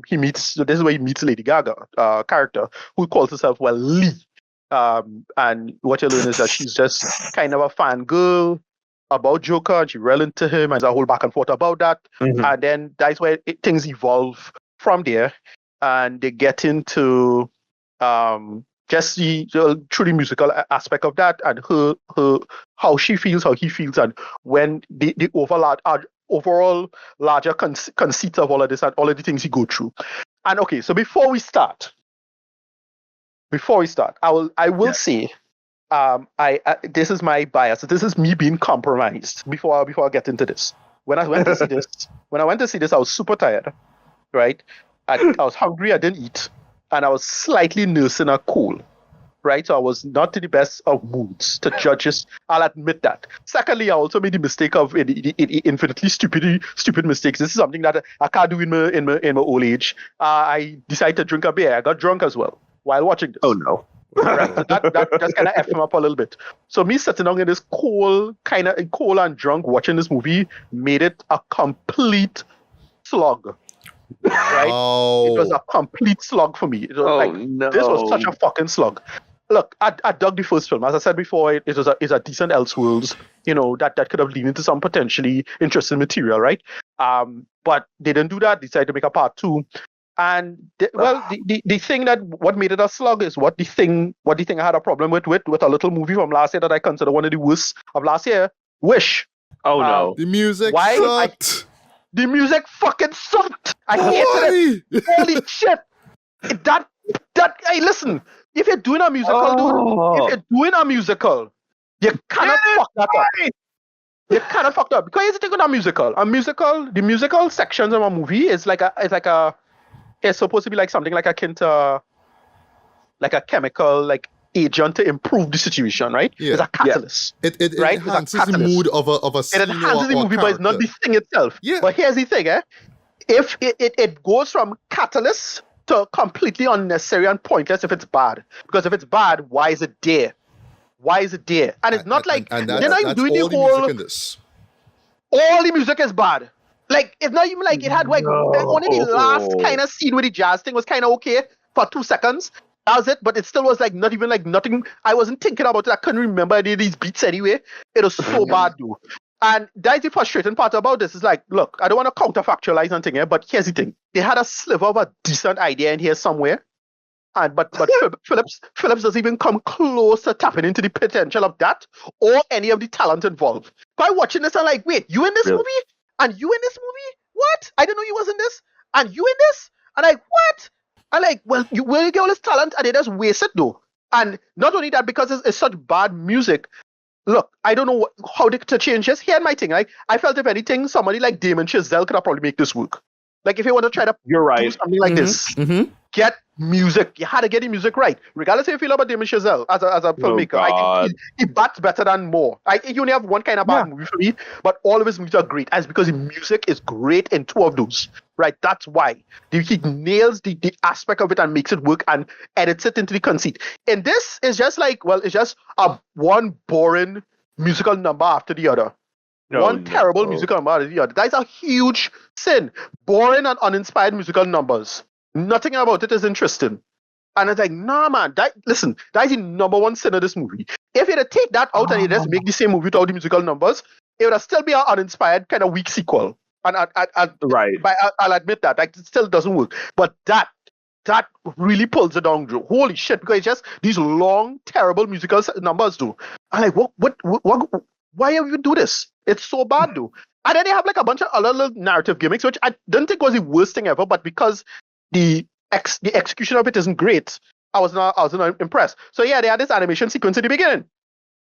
He meets. This is where he meets Lady Gaga, character who calls herself Lee. And what you learn is that she's just kind of a fangirl about Joker, and she real into him, and there's a whole back and forth about that. And then that's where things evolve from there, and they get into just the truly musical aspect of that, and her how she feels, how he feels, and when the overall larger conceit of all of this and all of the things he go through. And okay, so before we start, I will say, this is my bias. This is me being compromised. Before I get into this, when I went to see this, I was super tired, right? I was hungry. I didn't eat, and I was slightly nursing a cold, right? So I was not in the best of moods to judge this. I'll admit that. Secondly, I also made the mistake of infinitely stupid mistakes. This is something that I can't do in my old age. I decided to drink a beer. I got drunk as well while watching this. Oh no. Right, so that just kind of F him up a little bit. So me sitting down in this cold and drunk watching this movie made it a complete slog. Right? It was a complete slog for me. It was This was such a fucking slog. Look, I dug the first film. As I said before, it's a decent Elseworlds, that could have leaned into some potentially interesting material, right? But they didn't do that. They decided to make a part 2. And the thing that what made it a slug is what the thing I had a problem with a little movie from last year that I consider one of the worst of last year, Wish. Oh no. The music Why? sucked. The music fucking sucked. I hated it. Holy shit. That hey, listen, if you're doing a musical, dude, if you're doing a musical, you cannot fuck that up. You cannot fuck that up. Because here's the thing with a musical. The musical sections of a movie is it's supposed to be like something like akin to like a chemical like agent to improve the situation, right? Yeah. It's a catalyst. It right? enhances the mood of a scene. It enhances the movie, but it's not the character. thing itself. Yeah. But here's the thing, if it goes from catalyst to completely unnecessary and pointless if it's bad. Because if it's bad, why is it there? Why is it there? And it's not like and they're not that's doing all the the whole. music in this. All the music is bad. Like it's not even like it had like only the last kind of scene with the jazz thing was kind of okay for 2 seconds. That was it, but it still was like not even like nothing. I wasn't thinking about it. I couldn't remember any of these beats anyway. It was so bad, dude. And that's the frustrating part about this. Is like, look, I don't want to counterfactualize anything here, but here's the thing: they had a sliver of a decent idea in here somewhere, and but Phillips doesn't even come close to tapping into the potential of that or any of the talent involved. By watching this, I'm like, wait, you in this movie? And you in this movie? What? I didn't know you was in this. And you in this? And like, what? I'm like, well, where you get all this talent and they just waste it though. And not only that, because it's such bad music. Look, I don't know how to change this. Here's my thing. Like, I felt if anything, somebody like Damon Chazelle could have probably make this work. Like, if you want to try to do something like this, get music. You had to get the music right. Regardless if you feel about Damon Chazelle as a filmmaker. He bats better than more. He only have one kind of bad movie for me, but all of his movies are great. And it's because the music is great in 2 of those. Right? That's why. He nails the aspect of it and makes it work and edits it into the conceit. And this is just like, well, it's just a one boring musical number after the other. Terrible musical number after the other. That is a huge sin. Boring and uninspired musical numbers. Nothing about it is interesting. And it's like, nah, man. That is the number one sin of this movie. If you had to take that out and you just make the same movie without the musical numbers, it would still be an uninspired kind of weak sequel. And I'll admit that. Like, it still doesn't work. But that really pulls it down, Joe. Holy shit. Because it's just these long, terrible musical numbers, do. I'm like, what, why have you do this? It's so bad, though. And then they have like a bunch of other little narrative gimmicks, which I didn't think was the worst thing ever, but because the execution of it isn't great, I was not impressed. So yeah, they had this animation sequence in the beginning,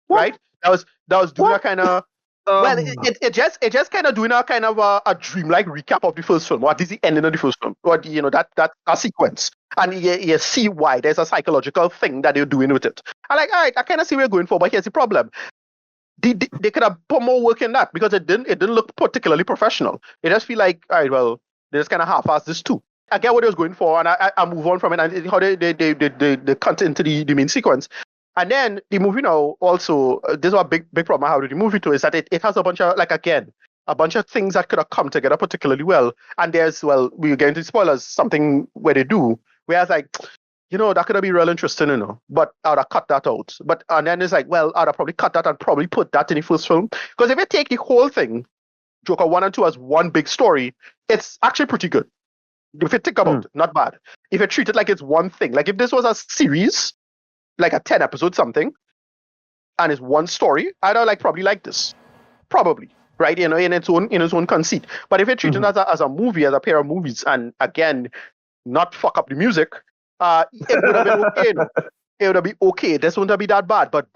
right? That was doing a kind of it just kind of doing a kind of a dreamlike recap of the first film, or at least the ending of the first film, or that sequence, and you see why there's a psychological thing that they're doing with it. I'm like, all right, I kind of see where you're going for, but here's the problem. They could have put more work in that because it didn't look particularly professional. It just feel like, all right, well, they just kind of half-assed this too. I get what they was going for, and I move on from it, and how they cut into the main sequence. And then the movie now also, this is a big problem I have with the movie too, is that it has a bunch of, like, again, a bunch of things that could have come together particularly well. And there's, well, we'll get into spoilers, something where they do, whereas like, that could have been real interesting, but I would have cut that out. And then it's like, well, I'd have probably cut that and probably put that in the first film. Because if you take the whole thing, Joker 1 and 2 as one big story, it's actually pretty good. If you think about it, not bad. If you treat it like it's one thing, like if this was a series, like a 10 episode something, and it's one story, I'd have probably like this. Probably. Right? In its own conceit. But if you treat it as a movie, as a pair of movies, and again, not fuck up the music, it would have been okay. It would have been okay. This wouldn't be that bad. But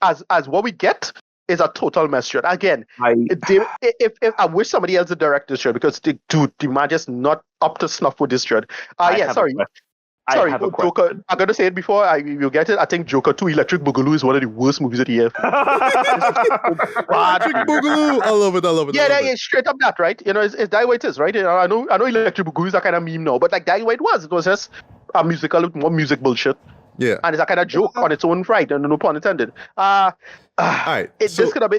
as what we get is a total mess shot. Again, if I wish somebody else would direct this show, because the man just not up to snuff with this shot. Sorry, Joker. I'm gonna say it before you get it. I think Joker 2 Electric Boogaloo is one of the worst movies of the year. Electric Boogaloo, I love it. Yeah, straight up that, right? It's that way it is, right? I know Electric Boogaloo is a kind of meme now, but like that way it was. It was just a musical with more music bullshit. Yeah, and it's a kind of joke on its own right, and no pun intended. All right, it was kind of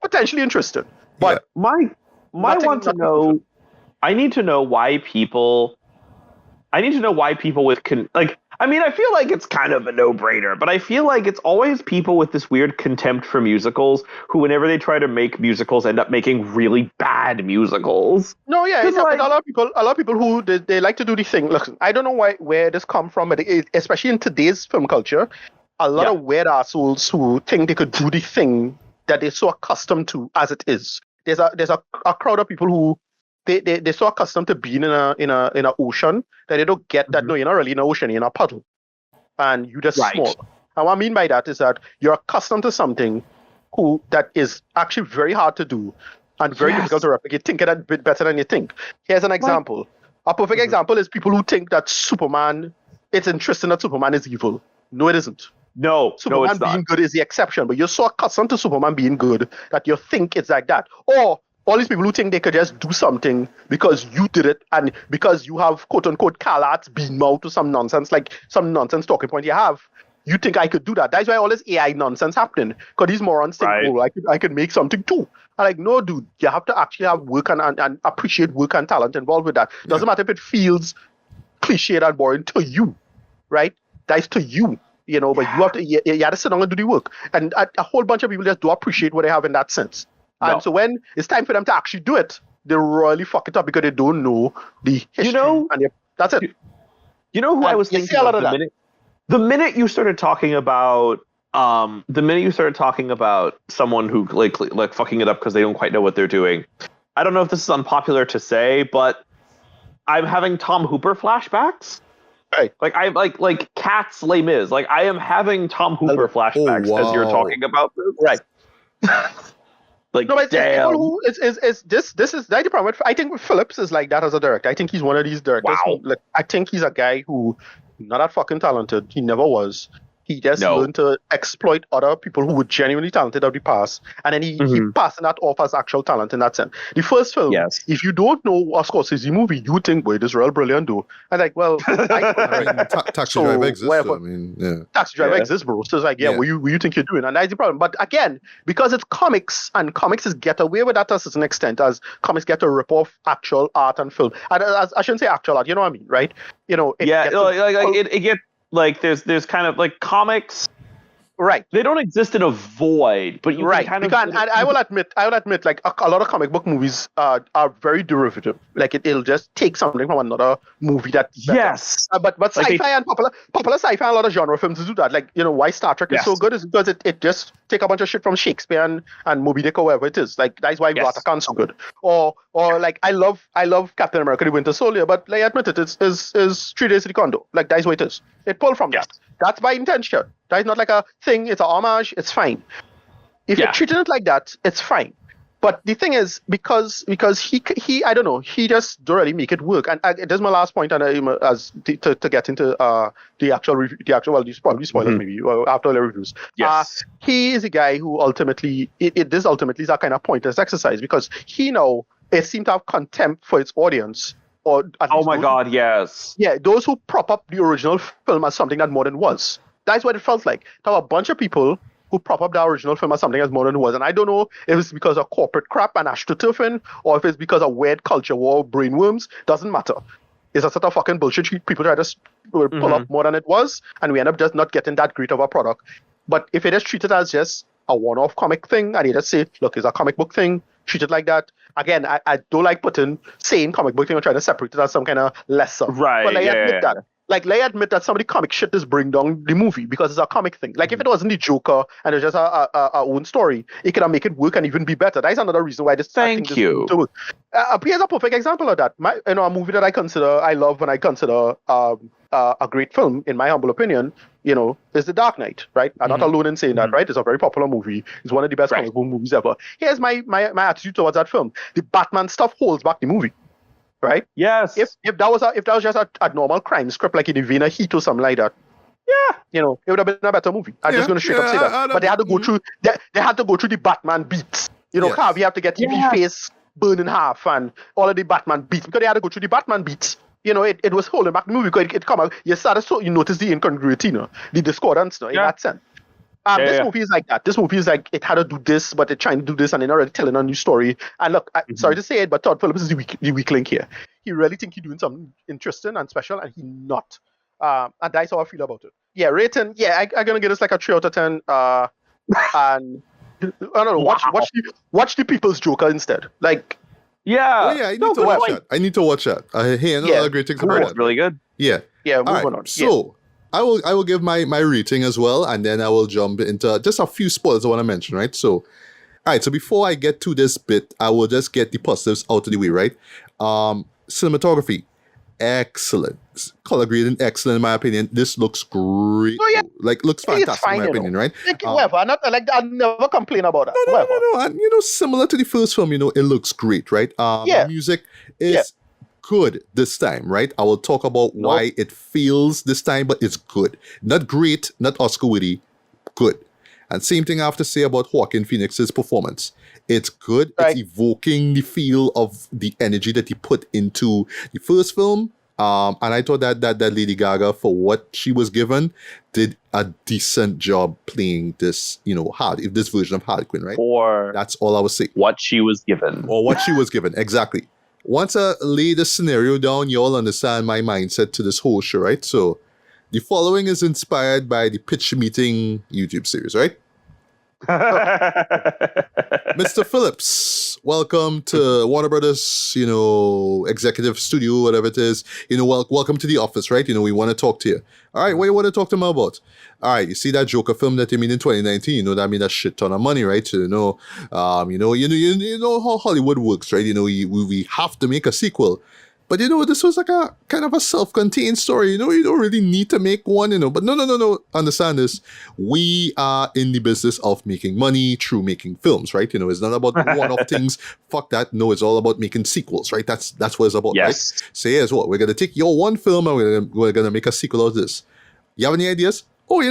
potentially interesting, but I need to know why people with I mean, I feel like it's kind of a no-brainer, but I feel like it's always people with this weird contempt for musicals who, whenever they try to make musicals, end up making really bad musicals. No, yeah, it's like, a lot of people who they like to do the thing. Listen, I don't know where this come from, but especially in today's film culture, a lot of weird assholes who think they could do the thing that they're so accustomed to as it is. There's a crowd of people who they're so accustomed to being in a ocean that they don't get that. No, you're not really in an ocean, you're in a puddle, and you just small. And what I mean by that is that you're accustomed to something that is actually very hard to do and very difficult to replicate. Think it a bit better than you think. Here's an example. A perfect example is people who think that Superman. It's interesting that Superman is evil. No, it isn't. No, Superman it's not. being good is the exception, but you're so accustomed to Superman being good that you think it's like that. Or all these people who think they could just do something because you did it and because you have quote-unquote CalArts beam out to some nonsense, like some nonsense talking point you have. You think I could do that. That's why all this AI nonsense happening. Because these morons think, oh, I could make something too. I'm like, no, dude, you have to actually have work and appreciate work and talent involved with that. Doesn't matter if it feels cliched and boring to you, right? That's to you. You know, but you have to sit down and do the work. And a whole bunch of people just do appreciate what they have in that sense. And so when it's time for them to actually do it, they really fuck it up because they don't know the history. You know, and that's it. You know who I was thinking of the minute you started talking about someone who like fucking it up because they don't quite know what they're doing. I don't know if this is unpopular to say, but I'm having Tom Hooper flashbacks. Right. Like I like Cats Les Mis. Like I am having Tom Hooper flashbacks as you're talking about this. Right. Like no, but damn. Who is this is the problem. I think Phillips is like that as a director. I think he's one of these directors. Wow. Who, I think he's a guy who not that fucking talented. He never was. He just learned to exploit other people who were genuinely talented of the past, and then he passing that off as actual talent in that sense. The first film, if you don't know a Scorsese movie, you think, wait, this is real brilliant, though. I'm like, well, Taxi Driver exists. I mean, Taxi Driver exists, bro. So it's like, what you think you're doing? And that's the problem. But again, because it's comics, and comics is get away with that to a certain extent, as comics get to rip off actual art and film. And I shouldn't say actual art, you know what I mean, right? You know, it gets like there's kind of like comics, right? They don't exist in a void, but you can kind of. And I will admit, like a lot of comic book movies are very derivative. Like it'll just take something from another movie that's better. Yes. But sci-fi and popular sci-fi and a lot of genre films do that. Like, you know, why Star Trek is so good is because it just take a bunch of shit from Shakespeare and Moby Dick or whatever it is. Like that's why Vatican's so good. Or like I love Captain America: The Winter Soldier, but like I admit it, is 3 Days to the Condo. Like that's what it is. It pulled from that. That's by intention. That's not like a thing. It's a homage. It's fine. If you're treating it like that, it's fine. But the thing is, because he I don't know, he just don't really make it work. And this is my last point, and to get into the actual well, these probably spoilers maybe after the reviews. Yes. He is a guy who ultimately this ultimately is a kind of pointless exercise because he it seemed to have contempt for its audience. Or God, yes. Yeah, those who prop up the original film as something that more than was. That's what it felt like. There were a bunch of people who prop up the original film as something as more than was. And I don't know if it's because of corporate crap and astroturfing or if it's because of weird culture war, brainworms. Doesn't matter. It's a sort of fucking bullshit. People try to pull up more than it was, and we end up just not getting that great of a product. But if it is treated as just a one-off comic thing, and you just say, look, it's a comic book thing, treat it like that. Again, I don't like saying comic book thing or trying to separate it as some kind of lesser. Right. But I admit that. Like, I admit that some of the comic shit is bring down the movie because it's a comic thing. Like, if it wasn't the Joker and it was just a own story, it could have make it work and even be better. That's another reason why this. Thank you. Here's a perfect example of that. A movie that I love when I consider a great film, in my humble opinion, is The Dark Knight, right? I'm not alone in saying that, right? It's a very popular movie. It's one of the best comic book movies ever. Here's my attitude towards that film. The Batman stuff holds back the movie. Right? Yes. If that was just a normal crime script like in the Vina Heat or something like that, it would have been a better movie. I'm just going to straight up say that. But they had to go through. They had to go through the Batman beats. Harvey have to get TV face burned in half and all of the Batman beats because they had to go through the Batman beats. It was holding back the movie because it come out. You notice the incongruity, the discordance, in that sense. This movie is like that. This movie is like it had to do this, but it's trying to do this, and they're not really telling a new story. And look, sorry to say it, but Todd Phillips is the weak link here. He really think he's doing something interesting and special, and he's not. And that's how I feel about it. Yeah, rating. Yeah, I'm gonna give this like a 3 out of 10. And I don't know. Wow. Watch the People's Joker instead. Like, Yeah. Oh yeah, I need to watch that. I need to watch that. I hear a lot of great things about It's that. really good. Yeah. yeah, All moving right. on. So I will give my rating as well, and then I will jump into just a few spoilers I want to mention, right? So, all right. So before I get to this bit, I will just get the positives out of the way, right? Cinematography, excellent. Color grading, excellent in my opinion. This looks great. Oh, yeah. Like looks It's fantastic fine, in my opinion, right? Like, whatever. I'm not like I'll never complain about that. Whatever. No. And similar to the first film, it looks great, right? Yeah. Music is good this time, right? I will talk about why it feels this time, but it's good. Not great, not Oscar worthy, good. And same thing I have to say about Joaquin Phoenix's performance. It's good. Right. It's evoking the feel of the energy that he put into the first film. And I thought that Lady Gaga, for what she was given, did a decent job playing this, this version of Harlequin, right? Or That's all I was saying. what she was given. Or what she was given, exactly. Once I lay the scenario down, you all understand my mindset to this whole show, right? So, the following is inspired by the Pitch Meeting YouTube series, right? Mr. Phillips, welcome to Warner Brothers, executive studio, whatever it is. Welcome to the office, right? We want to talk to you. All right, what do you want to talk to me about? All right, you see that Joker film that you made in 2019? That made a shit ton of money, right? So, you know how Hollywood works, right? We have to make a sequel. But this was like a kind of a self-contained story. You don't really need to make one, But no. Understand this. We are in the business of making money through making films, right? It's not about one-off things. Fuck that. No, it's all about making sequels, right? That's what it's about, Yes. right? So here's what. We're gonna take your one film and we're gonna make a sequel out of this. You have any ideas? Oh,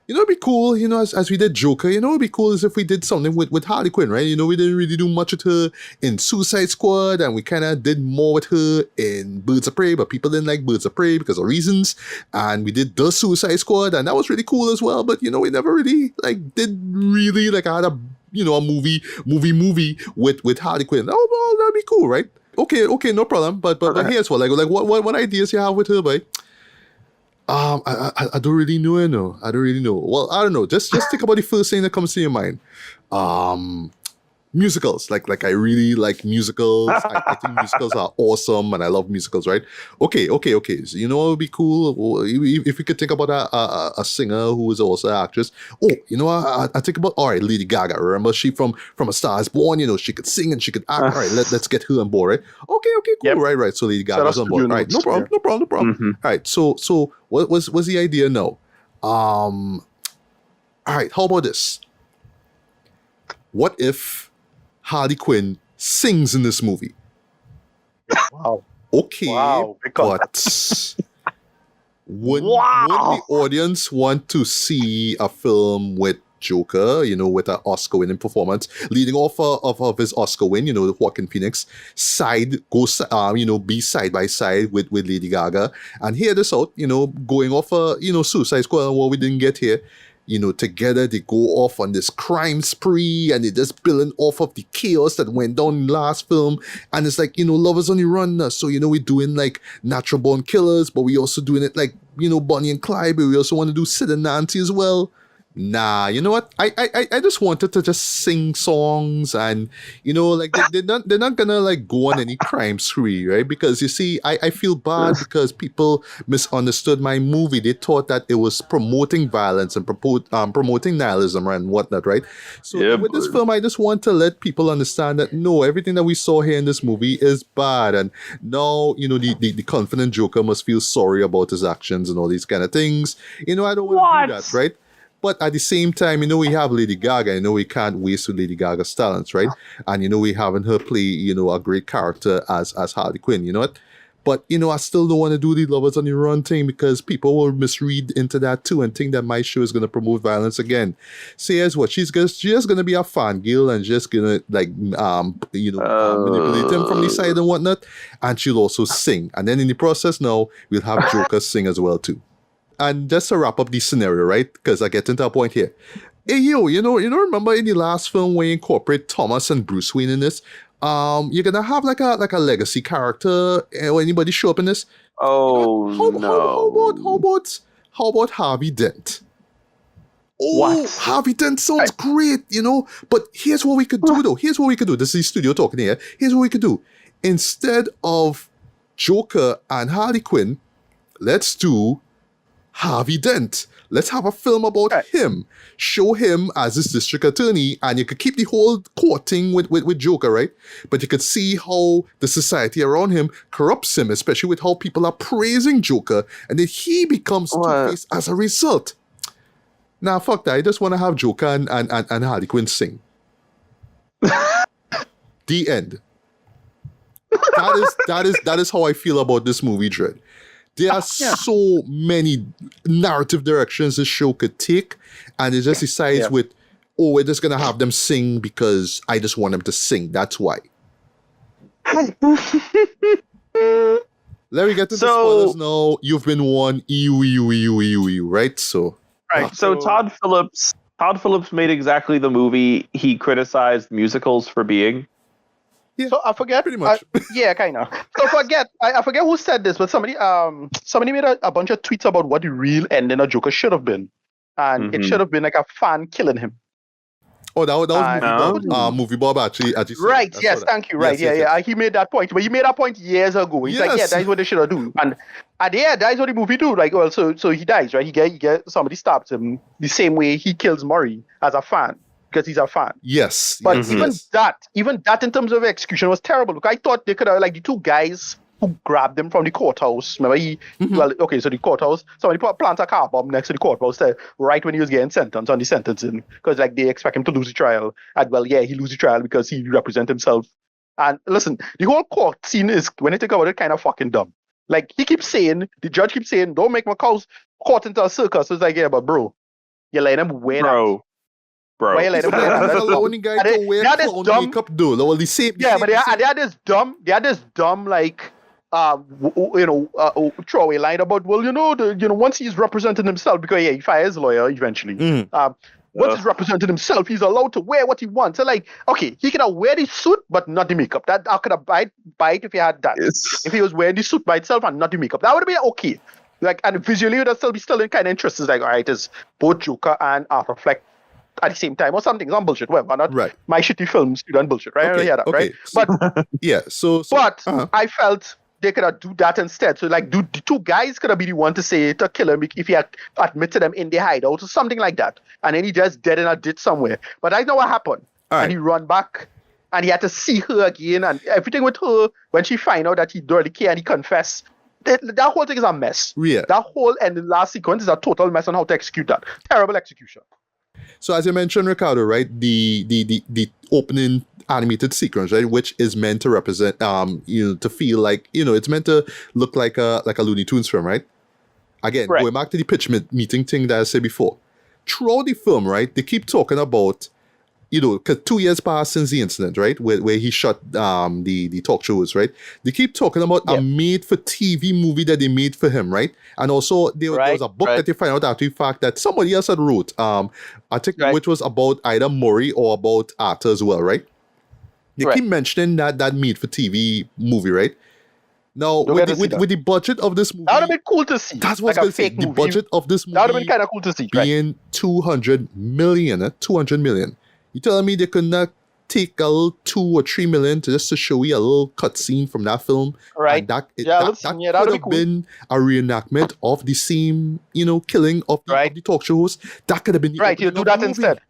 it'd be cool, as we did Joker, it'd be cool as if we did something with Harley Quinn, right? We didn't really do much with her in Suicide Squad, and we kind of did more with her in Birds of Prey, but people didn't like Birds of Prey because of reasons, and we did The Suicide Squad, and that was really cool as well, but, we never really, did really, I had a, a movie with Harley Quinn. Oh, well, that'd be cool, right? Okay, no problem, but here's what, what ideas you have with her, boy? I don't really know. I don't really know. Well, I don't know. Just think about the first thing that comes to your mind. Musicals. Like I really like musicals. I think musicals are awesome, and I love musicals, right? Okay. So what would be cool if we could think about a singer who is also an actress. Oh, I think about, all right, Lady Gaga. Remember she from A Star Is Born? She could sing and she could act. All right, let's get her on board, right? Okay, cool, Yep. right. So Lady Gaga's on board. All right, no problem. Mm-hmm. All right, so what was the idea now? All right, how about this? What if Harley Quinn sings in this movie? Wow. Okay, Wow. but would the audience want to see a film with Joker, with an Oscar-winning performance, leading off of his Oscar win, Joaquin Phoenix, be side by side with Lady Gaga, and hear this out, going off Suicide Squad and what we didn't get here. Together they go off on this crime spree and they're just building off of the chaos that went down in the last film. And it's like, lovers on the run. So, we're doing like Natural Born Killers, but we also doing it like, Bonnie and Clyde, but we also want to do Sid and Nancy as well. Nah, you know what? I just wanted to just sing songs and, they're not gonna go on any crime spree, right? Because you see, I feel bad because people misunderstood my movie. They thought that it was promoting violence and promoting nihilism and whatnot, right? So with this film, I just want to let people understand that no, everything that we saw here in this movie is bad. And now, the confident Joker must feel sorry about his actions and all these kind of things. I don't want to do that, right? But at the same time, we have Lady Gaga. We can't waste with Lady Gaga's talents, right? And, we having her play, a great character as Harley Quinn, you know what? But, I still don't want to do the Lovers on the Run thing because people will misread into that too and think that my show is going to promote violence again. So here's what, she's just going to be a fangirl and just going to, manipulate him from the side and whatnot. And she'll also sing. And then in the process now, we'll have Joker sing as well too. And just to wrap up the scenario, right? Because I get into a point here. Hey, remember in the last film where you incorporate Thomas and Bruce Wayne in this? You're gonna have like a legacy character or anybody show up in this? Oh no! How about Harvey Dent? Oh, What? Harvey Dent sounds great, But here's what we could do, though. Here's what we could do. This is the studio talking here. Here's what we could do. Instead of Joker and Harley Quinn, let's do Harvey Dent. Let's have a film about him. Show him as this district attorney, and you could keep the whole court thing with Joker, right? But you could see how the society around him corrupts him, especially with how people are praising Joker, and then he becomes Two-Face as a result. Nah, fuck that. I just want to have Joker and Harley Quinn sing. The end. That is how I feel about this movie, Dread. There are so many narrative directions this show could take, and it just decides with, we're just going to have them sing because I just want them to sing. That's why. Let me get to the spoilers now. You've been warned, EU, right? So, right. So Todd Phillips made exactly the movie he criticized musicals for being. Yeah, so I forget. Pretty much. Kind of. So I forget who said this, but somebody made a bunch of tweets about what the real ending of Joker should have been, and it should have been like a fan killing him. Oh, that was Movie Bob actually right. Yes, thank you. Right. Yes. He made that point, but he made that point years ago. He's like, that's what they should have done, and that's what the movie do. Like, well, so he dies, right? He get somebody stabs him the same way he kills Murray as a fan. Because he's a fan. Yes. But even that in terms of execution was terrible. Look, I thought they could have, like, the two guys who grabbed him from the courthouse. Remember, so the courthouse, somebody plant a car bomb next to the courthouse right when he was getting sentenced on the sentencing. Because, like, they expect him to lose the trial. And, he loses the trial because he represents himself. And listen, the whole court scene is, when you think about it, kind of fucking dumb. Like, the judge keeps saying, don't make my court into a circus. So it's like, yeah, but bro, you're letting him win. Bro. He's the only guy to wear clown makeup, though. But they had this dumb, like, throwaway line about, once he's representing himself, because he fires his lawyer eventually. Once he's representing himself, he's allowed to wear what he wants. So, like, okay, he could have wear the suit, but not the makeup. That I could have buy it if he had that. If he was wearing the suit by itself and not the makeup, that would have been okay. Like, and visually, it would still be kind of interesting. It's like, all right, it's both Joker and Arthur Fleck at the same time, or something, some bullshit, whatever, not my shitty film student bullshit, right? I hear that, right? But I felt they could have do that instead. So, like, the two guys could have been the one to say to kill him if he had admitted them in the hideout or something like that, and then he just dead in a ditch somewhere. But that's not what happened. And he run back, and he had to see her again, and everything with her when she find out that he don't really care and he confessed. That whole thing is a mess. Yeah. That whole and the last sequence is a total mess on how to execute that. Terrible execution. So as you mentioned, Ricardo, right, the opening animated sequence, right, which is meant to represent, to feel like, it's meant to look like a Looney Tunes film, right? Again, going back to the pitch meeting thing that I said before. Throughout the film, right, they keep talking about, because 2 years passed since the incident, right, where he shot the talk shows, right? They keep talking about a made-for-TV movie that they made for him, right? And also, there was a book that they find out after the fact that somebody else had wrote, I think, which was about either Murray or about Arthur as well, right? They keep mentioning that made-for-TV movie, right? Now, with the budget of this movie... That would have been cool to see. That's what I was going to say. The budget of this movie... That would have been kind of cool to see, being 200 million. You telling me they could not take a little 2 or 3 million to show you a little cutscene from that film? Right. And that could have been a reenactment of the same, killing of the talk shows. That could have been the you do that instead.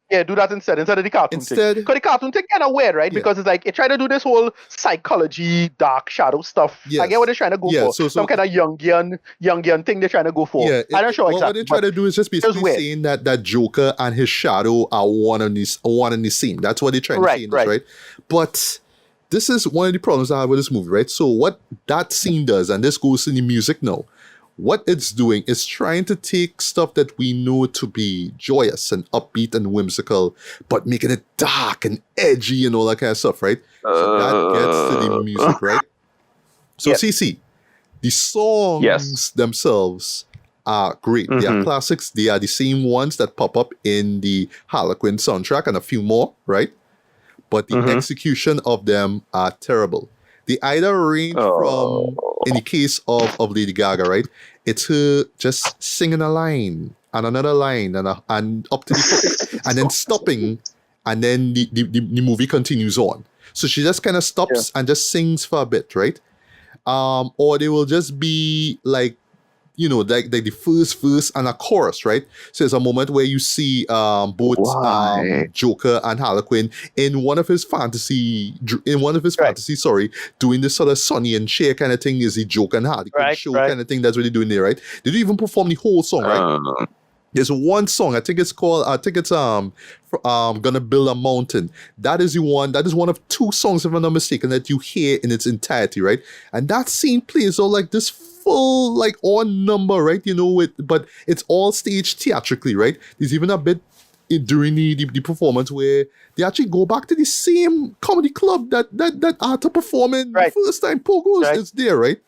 Yeah, do that instead of the cartoon thing. Because the cartoon thing kind of weird, right? Because it's like, it tried to do this whole psychology, dark shadow stuff. Yes. I get what they're trying to go for. So, some kind of Jungian thing they're trying to go for. Yeah, I'm not sure exactly. What they're trying to do is just basically saying that Joker and his shadow are one and the same. That's what they're trying to say in this, right? But this is one of the problems I have with this movie, right? So what that scene does, and this goes in the music now, what it's doing is trying to take stuff that we know to be joyous and upbeat and whimsical, but making it dark and edgy and all that kind of stuff, right? So that gets to the music, right? So Cissy, the songs themselves are great. They are classics. They are the same ones that pop up in the Harlequin soundtrack and a few more, right? But the execution of them are terrible. They either range from in the case of Lady Gaga, right, it's her just singing a line and another line and up to the hook and then stopping, and then the movie continues on. So she just kind of stops and just sings for a bit, right? Or they will just be like, like the first verse and a chorus, right? So there's a moment where you see both Joker and Harlequin in one of his fantasies, doing this sort of Sonny and Cher kind of thing. Is the Joker and Harlequin show kind of thing that's really doing there, right? They do even perform the whole song, right? There's one song, I think it's Gonna Build a Mountain. That is one of two songs, if I'm not mistaken, that you hear in its entirety, right? And that scene plays all like this full, like, on number, right? But it's all staged theatrically, right? There's even a bit during the performance where they actually go back to the same comedy club that Arthur performed in the first time. Pogo's is there, right?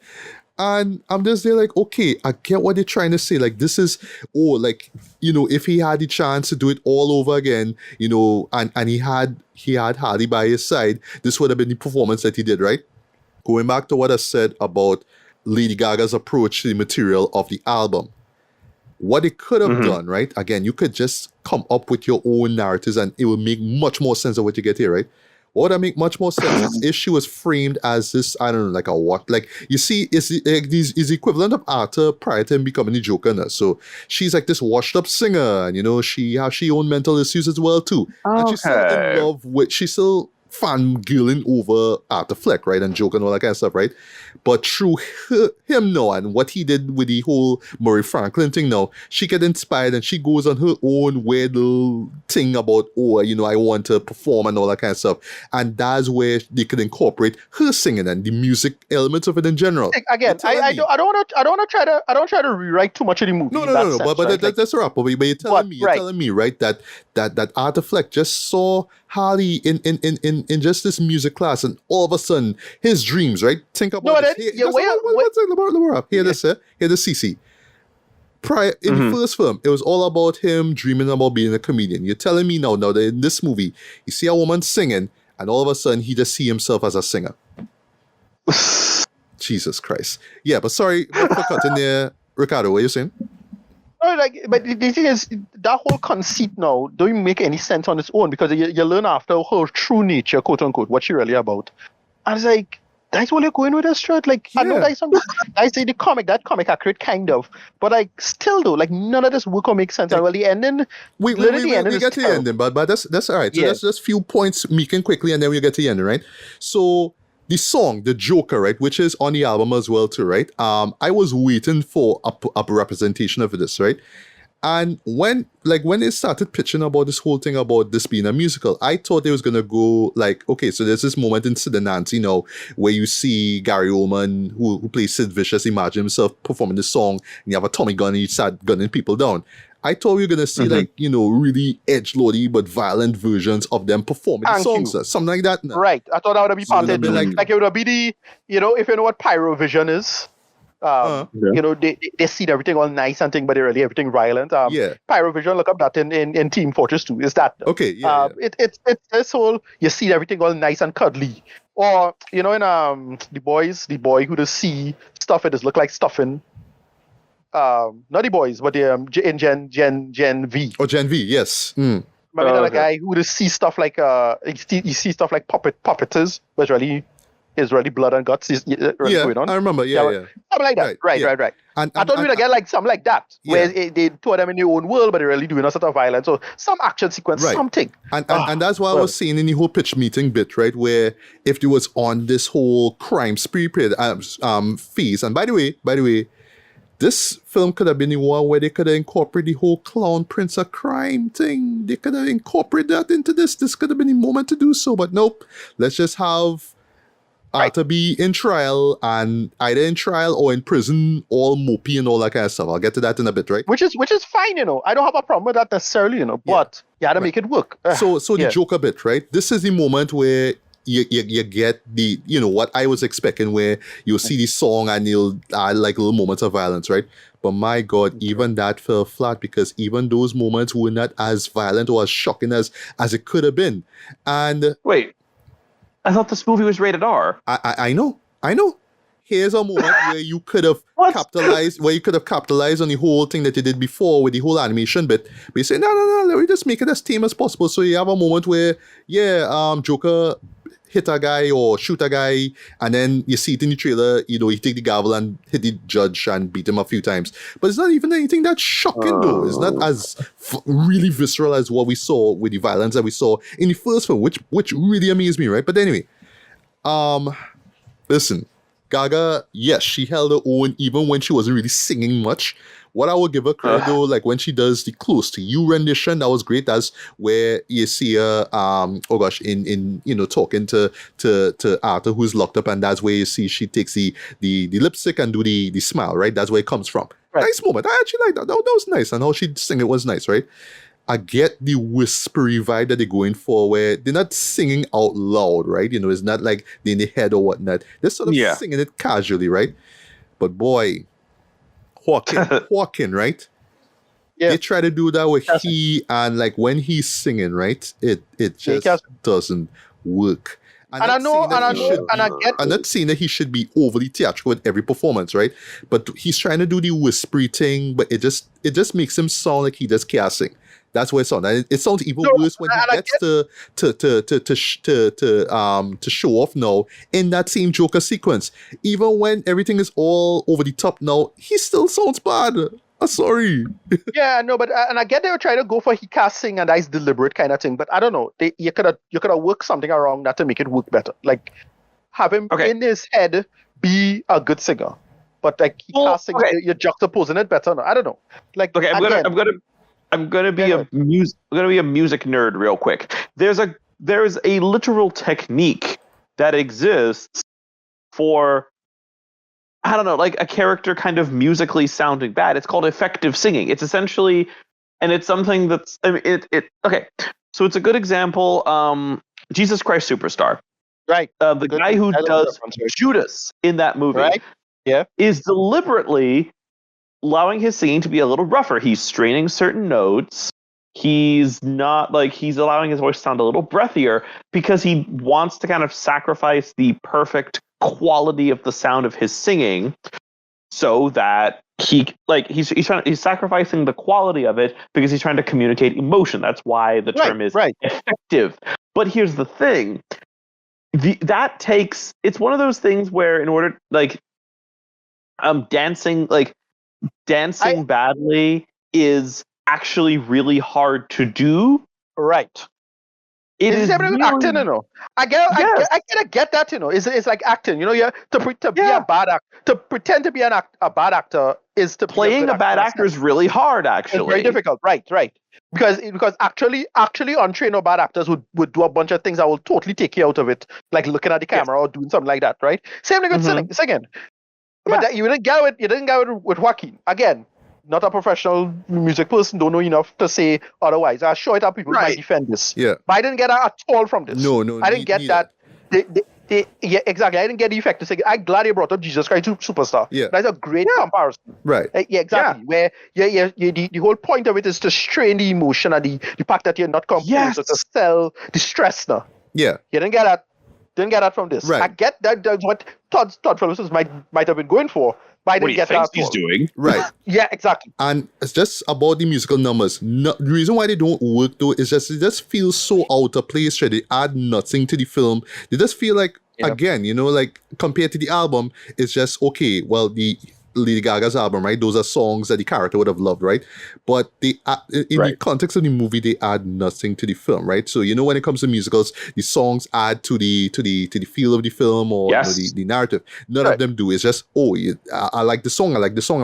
And I'm just there like, okay, I get what they're trying to say. Like, this is, if he had the chance to do it all over again, and he had Harley by his side, this would have been the performance that he did, right? Going back to what I said about Lady Gaga's approach to the material of the album. What it could have done, right? Again, you could just come up with your own narratives and it would make much more sense of what you get here, right? What would make much more sense is if she was framed as this, I don't know, like a what? Like, you see, is the equivalent of Arthur prior to him becoming the Joker now. So she's like this washed up singer, and she has her own mental issues as well too. Okay. And she's still in love with, she's still fangirling over Arthur Fleck, right? And Joker and all that kind of stuff, right? But through him now and what he did with the whole Murray Franklin thing now, she get inspired and she goes on her own weird little thing about, I want to perform and all that kind of stuff. And that's where they could incorporate her singing and the music elements of it in general. Again, I don't want to try to rewrite too much of the movie. No. But that's all right. But you're telling me, right, that Arthur Fleck just saw Harley in just this music class, and all of a sudden his dreams, right? Think about this. Hear this, Cissy. Prior in the first film, it was all about him dreaming about being a comedian. You're telling me now that in this movie, you see a woman singing, and all of a sudden he just see himself as a singer. Jesus Christ. Yeah, but sorry for cutting there. Ricardo, what are you saying? But the thing is, that whole conceit now don't make any sense on its own, because you learn after her true nature, quote unquote, what she really about. And it's like, that's what you're going with this shit. Like, I know that's I say that comic accurate kind of, but like still though, like none of this work will make sense. And well, the ending, we get to the ending, but that's all right. So that's just few points making quickly, and then we get to the ending, right? So the song, The Joker, right, which is on the album as well too, right? I was waiting for a representation of this, right? And when they started pitching about this whole thing about this being a musical, I thought they was gonna go like, okay, so there's this moment in Sid and Nancy, where you see Gary Oldman, who plays Sid Vicious, imagine himself performing this song, and you have a Tommy gun and you start gunning people down. I thought we were gonna see really edgelordy but violent versions of them performing the songs, something like that. No. Right, I thought that would be part of it. Like it would be the, if you know what Pyrovision is. They see everything all nice and thing, but they really everything violent. Pyrovision, look up that in Team Fortress 2. Is that okay? It's this whole, you see everything all nice and cuddly, or in the boy who does see stuff, it does look like stuffing. Not the boys, but in Gen V. Oh, Gen V, yes. Remember the guy who does see stuff like you see stuff like puppeteers, which really is really blood and guts going on. I remember, something like that. Right. And I thought we'd get like something like that, where they told them in their own world, but they're really doing a sort of violence. So some action sequence, something. And that's what I was saying in the whole pitch meeting bit, right? Where if there was on this whole crime spree period, phase, and by the way, this film could have been the one where they could have incorporated the whole clown prince of crime thing. They could have incorporated that into this. This could have been the moment to do so, but nope. Let's just have Arthur be in trial, and either in trial or in prison, all mopey and all that kind of stuff. I'll get to that in a bit, right? Which is fine, I don't have a problem with that necessarily, but you had to make it work. So the Joker bit, right? This is the moment where you get the, what I was expecting, where you'll see the song and you'll add like little moments of violence, right? But my God, even that fell flat, because even those moments were not as violent or as shocking as it could have been. And wait, I thought this movie was rated R. I know. here's a moment where you could have capitalized on the whole thing that you did before with the whole animation bit. But you say, no, let me just make it as tame as possible. So you have a moment where, Joker hit a guy or shoot a guy, and then you see it in the trailer, he take the gavel and hit the judge and beat him a few times. But it's not even anything that's shocking though. It's not as really visceral as what we saw with the violence that we saw in the first film, which really amazed me, right? But anyway, listen, Gaga, yes, she held her own even when she wasn't really singing much. What I would give her credit though, like when she does the Close to You rendition, that was great. That's where you see her, in talking to Arthur who's locked up, and that's where you see she takes the lipstick and do the smile, right? That's where it comes from. Right. Nice moment. I actually like that. That was nice, and how she sing it was nice, right? I get the whispery vibe that they're going for, where they're not singing out loud, right? It's not like they're in the head or whatnot. They're sort of singing it casually, right? But boy, Joaquin, right? Yeah. They try to do that with he, and like when he's singing, right? It just doesn't work. I'm not saying that he should be overly theatrical with every performance, right? But he's trying to do the whispery thing, but it just makes him sound like he just can't sing. That's what it sounds. And it sounds even worse when he gets to show off now in that same Joker sequence. Even when everything is all over the top now, he still sounds bad. I'm sorry. Yeah, no, but and I get they were trying to go for he can't sing and that's deliberate kind of thing. But I don't know. You could have worked something around that to make it work better. Like have him in his head be a good singer, but like he can't sing. You're juxtaposing it better. No, I don't know. Like I'm gonna be a music nerd real quick. There's a literal technique that exists for, I don't know, like a character kind of musically sounding bad. It's called effective singing. It's essentially, and it's something that's, I mean, okay. So it's a good example. Jesus Christ Superstar. Right. The guy who does Judas in that movie, right? Yeah, is deliberately allowing his singing to be a little rougher. He's straining certain notes. He's allowing his voice to sound a little breathier because he wants to kind of sacrifice the perfect quality of the sound of his singing so that he's sacrificing the quality of it because he's trying to communicate emotion. That's why the term is effective. But here's the thing. It's one of those things where in order dancing badly is actually really hard to do. Right. It is really acting, I get that, It's like acting, to be a bad actor, to pretend to be a bad actor is to playing a bad actor is really hard, actually. It's very difficult, right. Because actually untrained or bad actors would do a bunch of things that will totally take you out of it, like looking at the camera or doing something like that, right? Same thing with singing. But you didn't get it with Joaquin. Again, not a professional music person, don't know enough to say otherwise. I'm sure that people might defend this. Yeah. But I didn't get that at all from this. No. I didn't get that. Yeah, exactly. I didn't get the effect to say. I'm glad you brought up Jesus Christ Superstar. Yeah. That's a great comparison. Right. Yeah, exactly. Where the whole point of it is to strain the emotion and the fact that you're not composed, so to sell the stress now. Yeah. You didn't get that. Didn't get that from this. Right. I get that. That's what Todd Phillips might have been going for. But I didn't get that. He's doing. Right. Yeah, exactly. And it's just about the musical numbers. The reason why they don't work though is just it just feels so out of place. They add nothing to the film. They just feel like again, like compared to the album, it's just okay. Well, the Lady Gaga's album, right? Those are songs that the character would have loved, right? But in the context of the movie, they add nothing to the film, right? So when it comes to musicals, the songs add to the feel of the film or the narrative. None of them do. It's just I like the song. I like the song.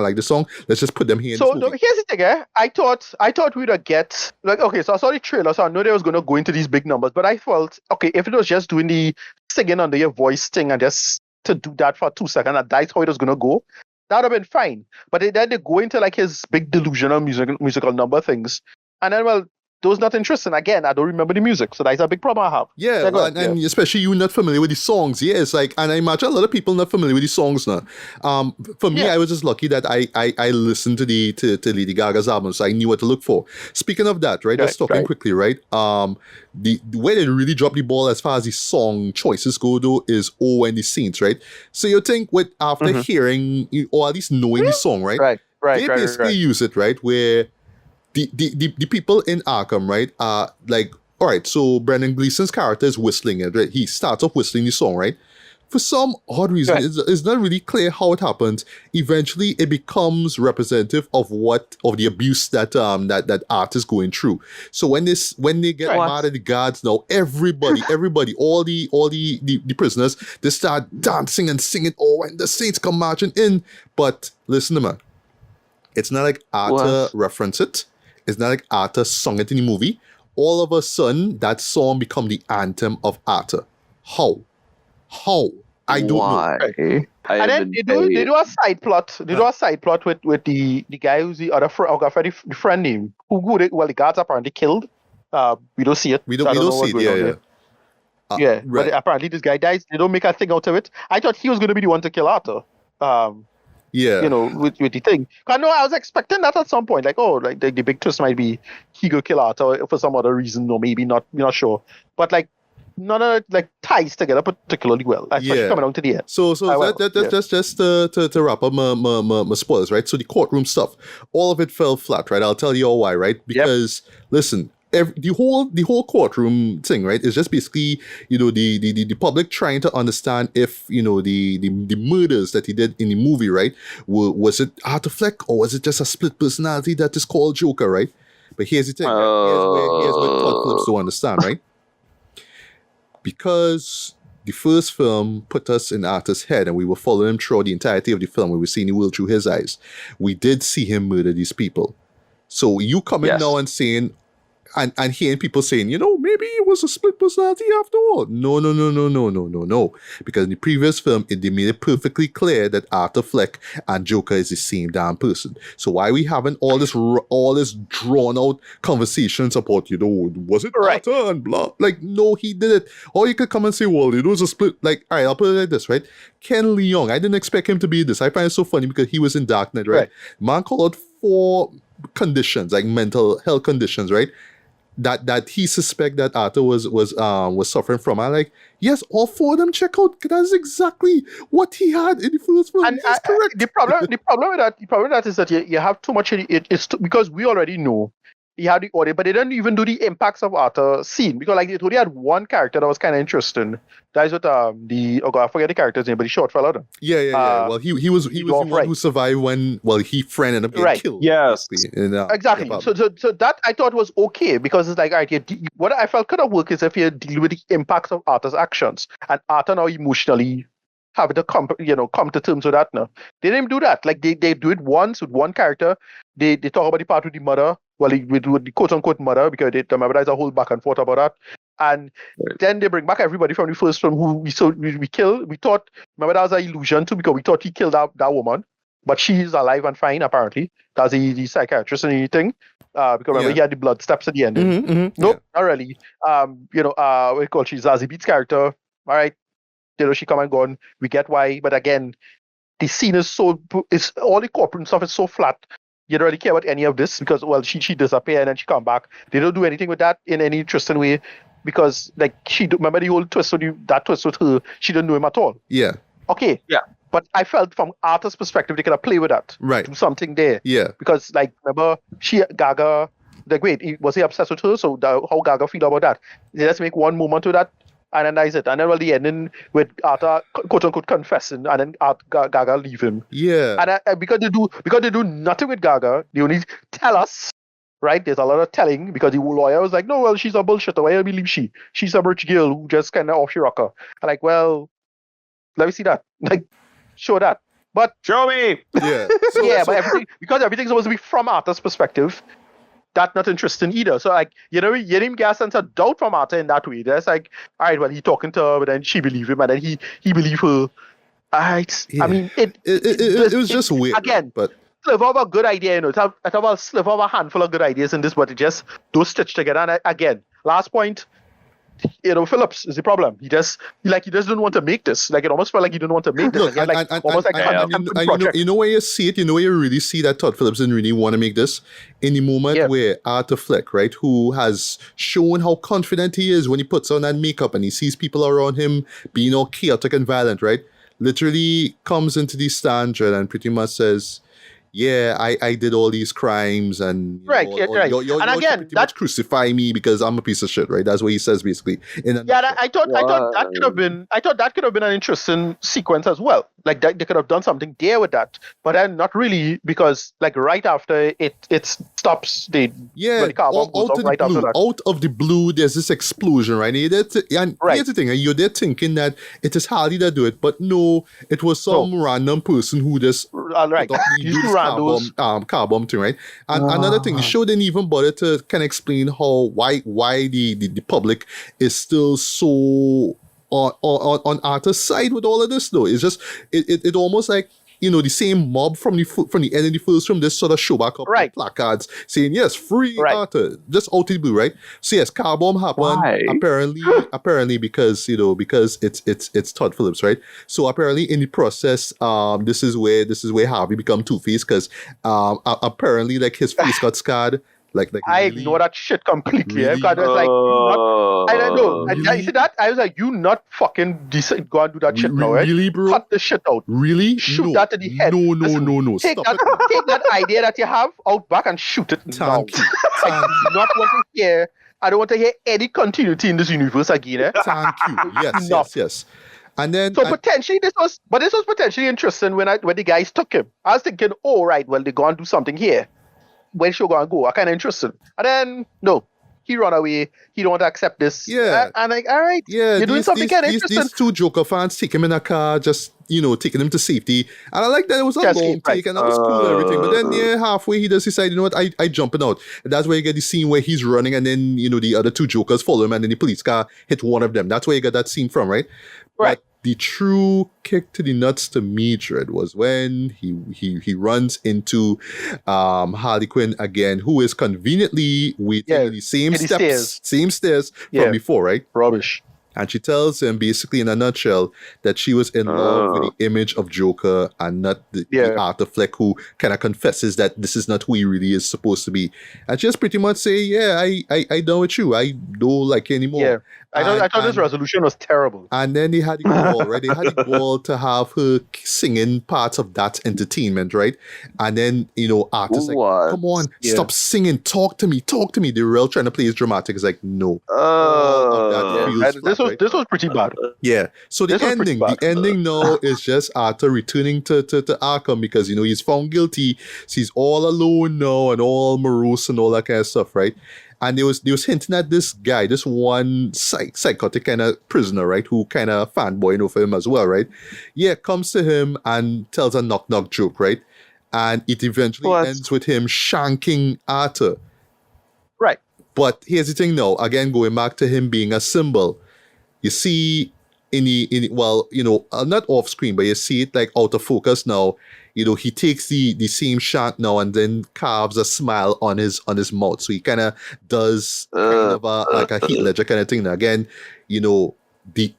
Let's just put them here. So here's the thing, I thought we'd get so I saw the trailer, so I know they was going to go into these big numbers, but I felt if it was just doing the singing under your voice thing and just to do that for 2 seconds, and that's how it was going to go. That would have been fine. But then they go into his big delusional musical number things. And then, those not interesting. Again, I don't remember the music, so that's a big problem I have. Yeah, go ahead. and especially you not familiar with the songs. Yeah, it's like, and I imagine a lot of people not familiar with the songs now. For me, I was just lucky that I listened to Lady Gaga's album, so I knew what to look for. Speaking of that, right? Just talking quickly, right? The way they really dropped the ball as far as the song choices go, though, is and the scenes, right? So you think after hearing or at least knowing the song, right? They basically use it, right, where the people in Arkham, right, are like, all right, so Brendan Gleeson's character is whistling it, right? He starts off whistling the song, right? For some odd reason, it's not really clear how it happens. Eventually, it becomes representative of the abuse that Art is going through. So when they get mad at the guards now, everybody, all the prisoners, they start dancing and singing. Oh, and the saints come marching in. But listen to me, it's not like Arthur referenced it. It's not like Arthur sung it in the movie. All of a sudden, that song become the anthem of Arthur. How? I don't know. And then they do a side plot. They do a side plot with the guy who's the other the friend name the guards apparently killed. We don't see it. We don't see it. Yeah. But apparently this guy dies. They don't make a thing out of it. I thought he was going to be the one to kill Arthur. You know, with the thing. I know I was expecting that at some point. Like, the big twist might be he go kill Arthur for some other reason, or maybe not. We're not sure. But like, none of it like ties together particularly well. Especially coming down to the end. So that's just to wrap up my spoilers, right? So the courtroom stuff, all of it fell flat, right? I'll tell you all why, right? Because listen. The whole courtroom thing, right, is just basically, the public trying to understand if, the murders that he did in the movie, right, was it Arthur Fleck or was it just a split personality that is called Joker, right? But here's the thing, right? Here's where Todd Phillips don't understand, right? Because the first film put us in Arthur's head and we were following him throughout the entirety of the film. We were seeing the world through his eyes. We did see him murder these people. So you coming now and saying, and hearing people saying, maybe it was a split personality after all. No. Because in the previous film, they made it perfectly clear that Arthur Fleck and Joker is the same damn person. So why we having all this drawn out conversations about, was it Arthur and blah? Like, no, he did it. Or you could come and say, well, it was a split. Like, all right, I'll put it like this, right? Ken Leung, I didn't expect him to be this. I find it so funny because he was in Dark Knight, right? Man called out 4 conditions, like mental health conditions, right? That he suspect that Arthur was suffering from. I'm like, yes, all 4 of them check out. That's exactly what he had in the first film. And that's correct. The problem with that is that you have too much. It's because we already know he had the audio, but they didn't even do the impacts of Arthur's scene because like it only had one character that was kind of interesting. That is what I forget the character's name, but the short fella. Yeah. Well, he was the one who survived when he friend ended up getting killed. Yes, exactly. So that I thought was okay because it's like, all right, what I felt could have worked is if you deal with the impacts of Arthur's actions and Arthur now emotionally having to come to terms with that. No, they didn't do that. Like they do it once with one character. They talk about the part with the mother. Well, with the quote-unquote mother, because remember there's a whole back and forth about that. And then they bring back everybody from the first film who we killed. We thought, remember that was an illusion too, because we thought he killed that woman. But she's alive and fine, apparently. That's the psychiatrist and anything. Because remember, he had the blood steps at the end. Nope, not really. What we call she's Zazie Beetz' character. All right. She come and gone. We get why. But again, the scene is all the courtroom stuff is so flat. You don't really care about any of this because, well, she disappeared and then she come back. They don't do anything with that in any interesting way because, like, remember the whole twist that twist with her, she didn't know him at all. Yeah. Okay. Yeah. But I felt from Arthur's perspective, they could have played with that. Right. Do something there. Yeah. Because, like, remember, Gaga, like, wait, was he obsessed with her? So how Gaga feel about that? Let's make one moment to that. And then that's it. And then, well, the ending with Arthur, quote-unquote, confessing, and then Gaga leave him. Yeah. And because they do nothing with Gaga, they only tell us, right? There's a lot of telling, because the lawyer was like, no, well, she's a bullshitter. Why do you believe she? She's a rich girl who just kind of off-she-rocker. I'm like, well, let me see that. Like, show that. But show me! Yeah. But everything's supposed to be from Arthur's perspective. That's not interesting either. So, like, you didn't get a sense of doubt from Arthur in that way. That's like, all right, well, he talking to her, but then she believe him, and then he believe her. All right. Yeah. I mean, it was just weird. Again, but sliver of a good idea, I thought about a sliver of a handful of good ideas in this, but it just don't stitch together. And again, last point, Phillips is the problem. He just didn't want to make this. Like, it almost felt like he didn't want to make this. Look, you know where you see it, you know where you really see that Todd Phillips didn't really want to make this? In the moment where Arthur Fleck, right, who has shown how confident he is when he puts on that makeup and he sees people around him being all chaotic and violent, right, literally comes into the stand and pretty much says, yeah, I did all these crimes, and you're again, pretty much crucify me because I'm a piece of shit, right? That's what he says basically. I thought that could have been an interesting sequence as well. Like they could have done something there with that, but then not really, because like right after it stops the car bomb goes off right after that. Out of the blue, there's this explosion, right? Here's the thing, and you're there thinking that it is Harley that do it, but no, it was some random person who just car bomb thing, right? And another thing, the show didn't even bother to kind of explain why the public is still so on Arthur's side with all of this, though. It's just it almost like, the same mob from the end of the first film just sort of show back up with placards saying, yes, free Arthur, just out of the blue, right? So yes, car bomb happened. Apparently because it's Todd Phillips, right? So apparently in the process, this is where Harvey become Two-Face, because apparently like his face got scarred. Like I ignore that shit completely. Really? Because I was like, I don't know. Really? You see that? I was like, you not fucking decent. Go and do that shit now, right? Really, bro? Cut the shit out. Really? Shoot that to the head. No. Take Stop that idea that you have out back and shoot it down. I do not want to hear. I don't want to hear any continuity in this universe again. Eh? Thank you. Yes. And then potentially this was potentially interesting when the guys took him. I was thinking, oh right, well, they're gonna do something here. Where should go and go? I kind of interested. And then no, he run away. He don't want to accept this. Yeah. And like, all right. Yeah. You're doing something kind of interesting. These two Joker fans take him in a car, just taking him to safety. And I like that it was a long take, and that was cool and everything. But then halfway he does decide, you know what, I jumping out. And that's where you get the scene where he's running, and then the other two Jokers follow him, and then the police car hit one of them. That's where you get that scene from, right? Right. But the true kick to the nuts to me, Dread, was when he runs into Harley Quinn again, who is conveniently waiting in the same stairs from before, right? Rubbish. And she tells him, basically in a nutshell, that she was in love with the image of Joker and not the Arthur Fleck, who kind of confesses that this is not who he really is supposed to be. And she just pretty much say, I done with you. I don't like you anymore. Yeah. I thought this resolution was terrible. And then they had the goal, right? They had the goal to have her singing parts of that entertainment, right? And then, Arthur's like, come on, stop singing, talk to me. They're real trying to play as dramatic. It's like, no. This was pretty bad. Yeah. So the ending now is just Arthur returning to Arkham because, he's found guilty. So he's all alone now and all morose and all that kind of stuff, right? And they was hinting at this guy, this one psychotic kind of prisoner, right, who kind of fanboying over him as well, right? Yeah, comes to him and tells a knock-knock joke, right? And it eventually ends with him shanking Arthur. Right. But here's the thing now, again, going back to him being a symbol. You see not off screen, but you see it like out of focus now. He takes the same shank now and then carves a smile on his mouth. So he kind of does like a Heath Ledger kind of thing. Now, again, the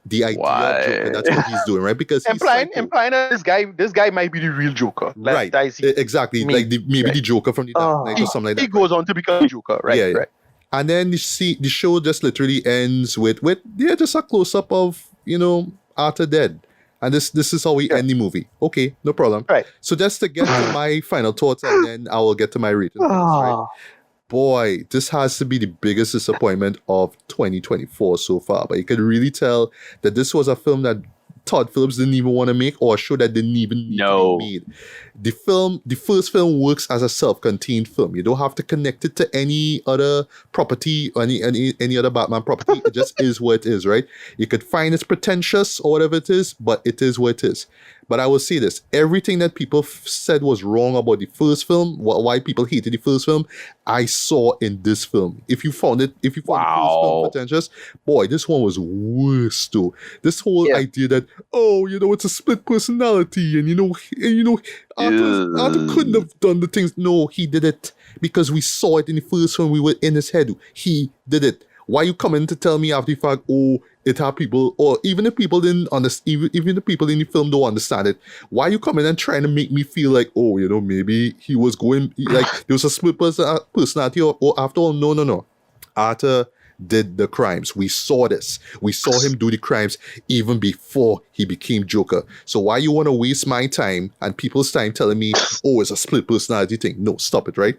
idea of Joker, that's what he's doing, right? Because implying that this guy might be the real Joker. Right. Exactly. Like maybe the Joker from the Dark Knight or something like that. He goes on to become the Joker, right? Yeah. Right. And then you see the show just literally ends with just a close-up of, Arthur dead. And this is how we end the movie. Okay, no problem. Right. So just to get to my final thoughts, and then I will get to my rating. Right? Boy, this has to be the biggest disappointment of 2024 so far. But you could really tell that this was a film that Todd Phillips didn't even want to make, or a show that didn't even need to be made. The first film works as a self-contained film. You don't have to connect it to any other property or any other Batman property. It just is what it is, right? You could find it's pretentious or whatever it is, but it is what it is. But I will say this: everything that people said was wrong about the first film, why people hated the first film, I saw in this film. If you found the first film pretentious, boy, this one was worse too. This whole idea that it's a split personality, and Arthur couldn't have done the things. No, he did it because we saw it in the first film. We were in his head. He did it. Why you coming to tell me after the fact, it had people, or even if people didn't understand, even the people in the film don't understand it, why you coming and trying to make me feel like, maybe he was going, like, there was a split personality, or after all, no. Arthur did the crimes. We saw this. We saw him do the crimes even before he became Joker. So why you want to waste my time and people's time telling me, it's a split personality thing? No, stop it, right?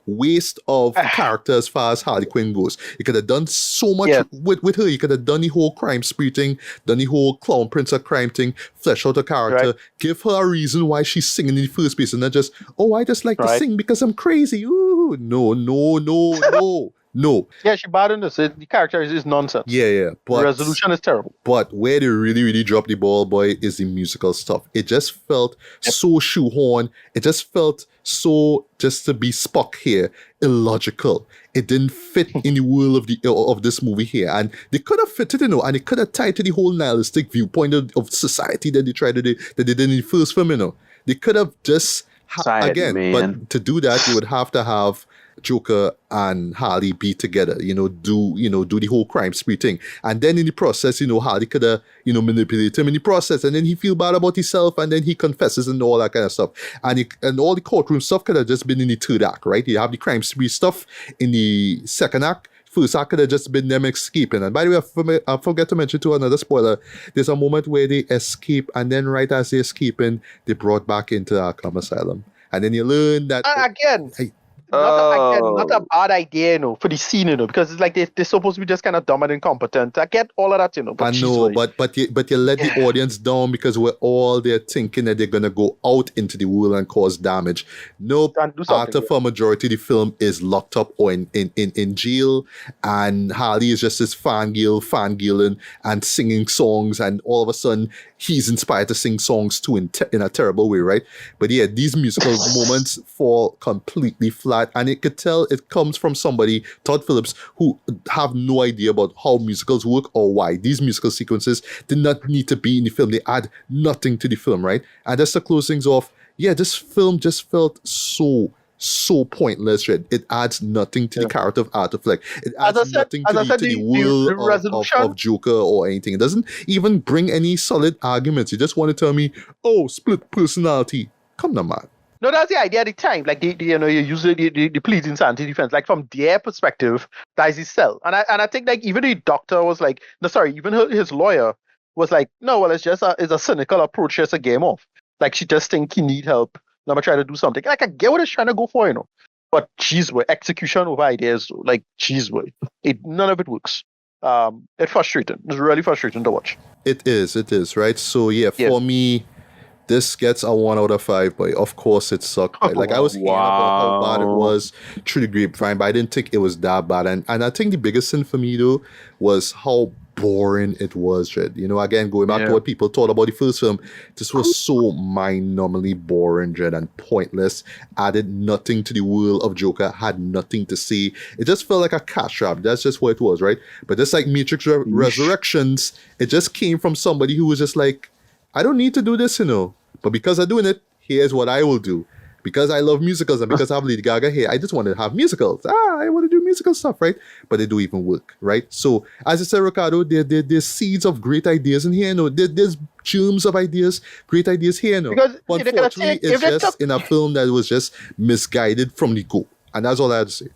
Waste of character as far as Harley Quinn goes. You could have done so much with her. You could have done the whole crime spree thing, done the whole clown prince of crime thing, flesh out a character, give her a reason why she's singing in the first place, and not just, I just like to sing because I'm crazy. Ooh, no. No. Yeah, she bad in this. The character is nonsense. Yeah. But the resolution is terrible. But where they really, really dropped the ball, boy, is the musical stuff. It just felt so shoehorned. It just felt so, just to be Spock here, illogical. It didn't fit in the world of this movie here. And they could have fitted, and it could have tied to the whole nihilistic viewpoint of society that they tried to do, that they did in the first film, They could have just, but to do that, you would have to have Joker and Harley be together, do the whole crime spree thing. And then in the process, Harley could have, manipulate him in the process, and then he feel bad about himself, and then he confesses and all that kind of stuff. And all the courtroom stuff could have just been in the third act, right? You have the crime spree stuff in the second act. First act could have just been them escaping. And by the way, I forget to mention too, another spoiler, there's a moment where they escape, and then right as they're escaping, they brought back into Arkham Asylum. And then you learn that... Not a bad idea, for the scene, because it's like they're supposed to be just kind of dumb and incompetent. I get all of that, But I know, but you let the audience down because we're all there thinking that they're gonna go out into the world and cause damage. Nope. Arthur, for a majority of the film, is locked up or in jail, and Harley is just this fangirling and singing songs, and all of a sudden he's inspired to sing songs too in a terrible way, right? But yeah, these musical moments fall completely flat. And it could tell it comes from somebody, Todd Phillips, who have no idea about how musicals work or why these musical sequences did not need to be in the film. They add nothing to the film, right? And just to close things off, this film just felt so pointless, right? It adds nothing to the character of Arthur Fleck. It adds nothing to the world of Joker or anything. It doesn't even bring any solid arguments. You just want to tell me, split personality. Come on, man. No, that's the idea at the time. Like, you use the pleading insanity defense. Like, from their perspective, that is his cell. And I think, like, even the doctor was like, even his lawyer was like, no, well, it's a cynical approach, just a game off. Like, she just think he need help. Let me try to do something. Like, I get what it's trying to go for, But, geez, execution over ideas, like, geez, none of it works. It's frustrating. It's really frustrating to watch. It is, right? So, for me... This gets a 1 out of 5, but of course it sucked. Like I was hearing about how bad it was through the grapevine, but I didn't think it was that bad. And I think the biggest sin for me though was how boring it was, Red. Again, going back to what people thought about the first film, this was so mind-numbingly boring, Red, and pointless. Added nothing to the world of Joker, had nothing to say. It just felt like a cash grab. That's just what it was, right? But just like Matrix Resurrections, it just came from somebody who was just like, I don't need to do this, but because I'm doing it, here's what I will do. Because I love musicals and because I have Lady Gaga here, I just want to have musicals. I want to do musical stuff, right? But they don't even work, right? So, as I said, Ricardo, there's seeds of great ideas in here. There's germs of ideas, great ideas here. Because unfortunately, it's just in a film that was just misguided from the go. And that's all I had to say.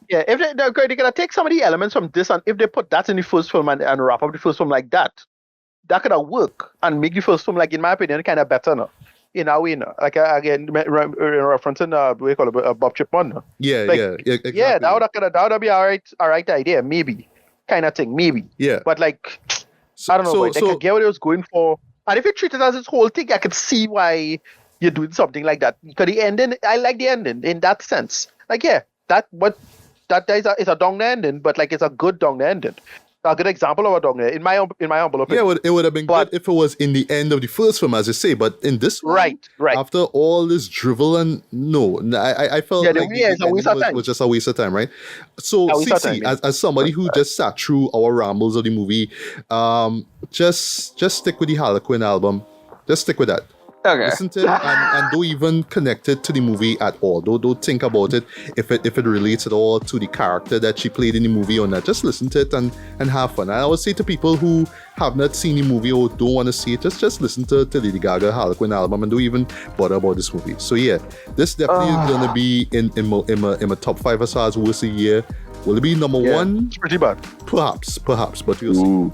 Yeah, if they're going to take some of the elements from this, and if they put that in the first film and wrap up the first film like that, that could have worked and make the first film, like, in my opinion, kind of better now. In a way, like, again, referencing, we call it Bob Chipman. Exactly. Yeah, that would be all right idea, maybe, kind of thing, maybe. Yeah. But, like, I don't know, I get what he was going for. And if you treat it as its whole thing, I could see why you're doing something like that. Because the ending, I like the ending in that sense. Like, that is a dong ending, but, like, it's a good dong ending. a good example of a dog there, in my humble Yeah, opinion. it would have been But- good if it was in the end of the first film, as you say. But in this one, Right. after all this drivel and I felt Yeah, the like way it's a waste of time. was just a waste of time, right? So, A waste of Cissy, time, yeah. as somebody who just sat through our rambles of the movie, just stick with the Harlequin album. Just stick with that. Okay. Listen to it and don't even connect it to the movie at all. Don't think about it if it relates at all to the character that she played in the movie or not. Just listen to it and have fun. I always say to people who have not seen the movie or don't want to see it, just listen to Lady Gaga Harlequin album and don't even bother about this movie. So yeah, this definitely is gonna be in my top 5 as far as worst of the year. Will it be number 1? It's pretty bad. Perhaps, but we'll see. Ooh.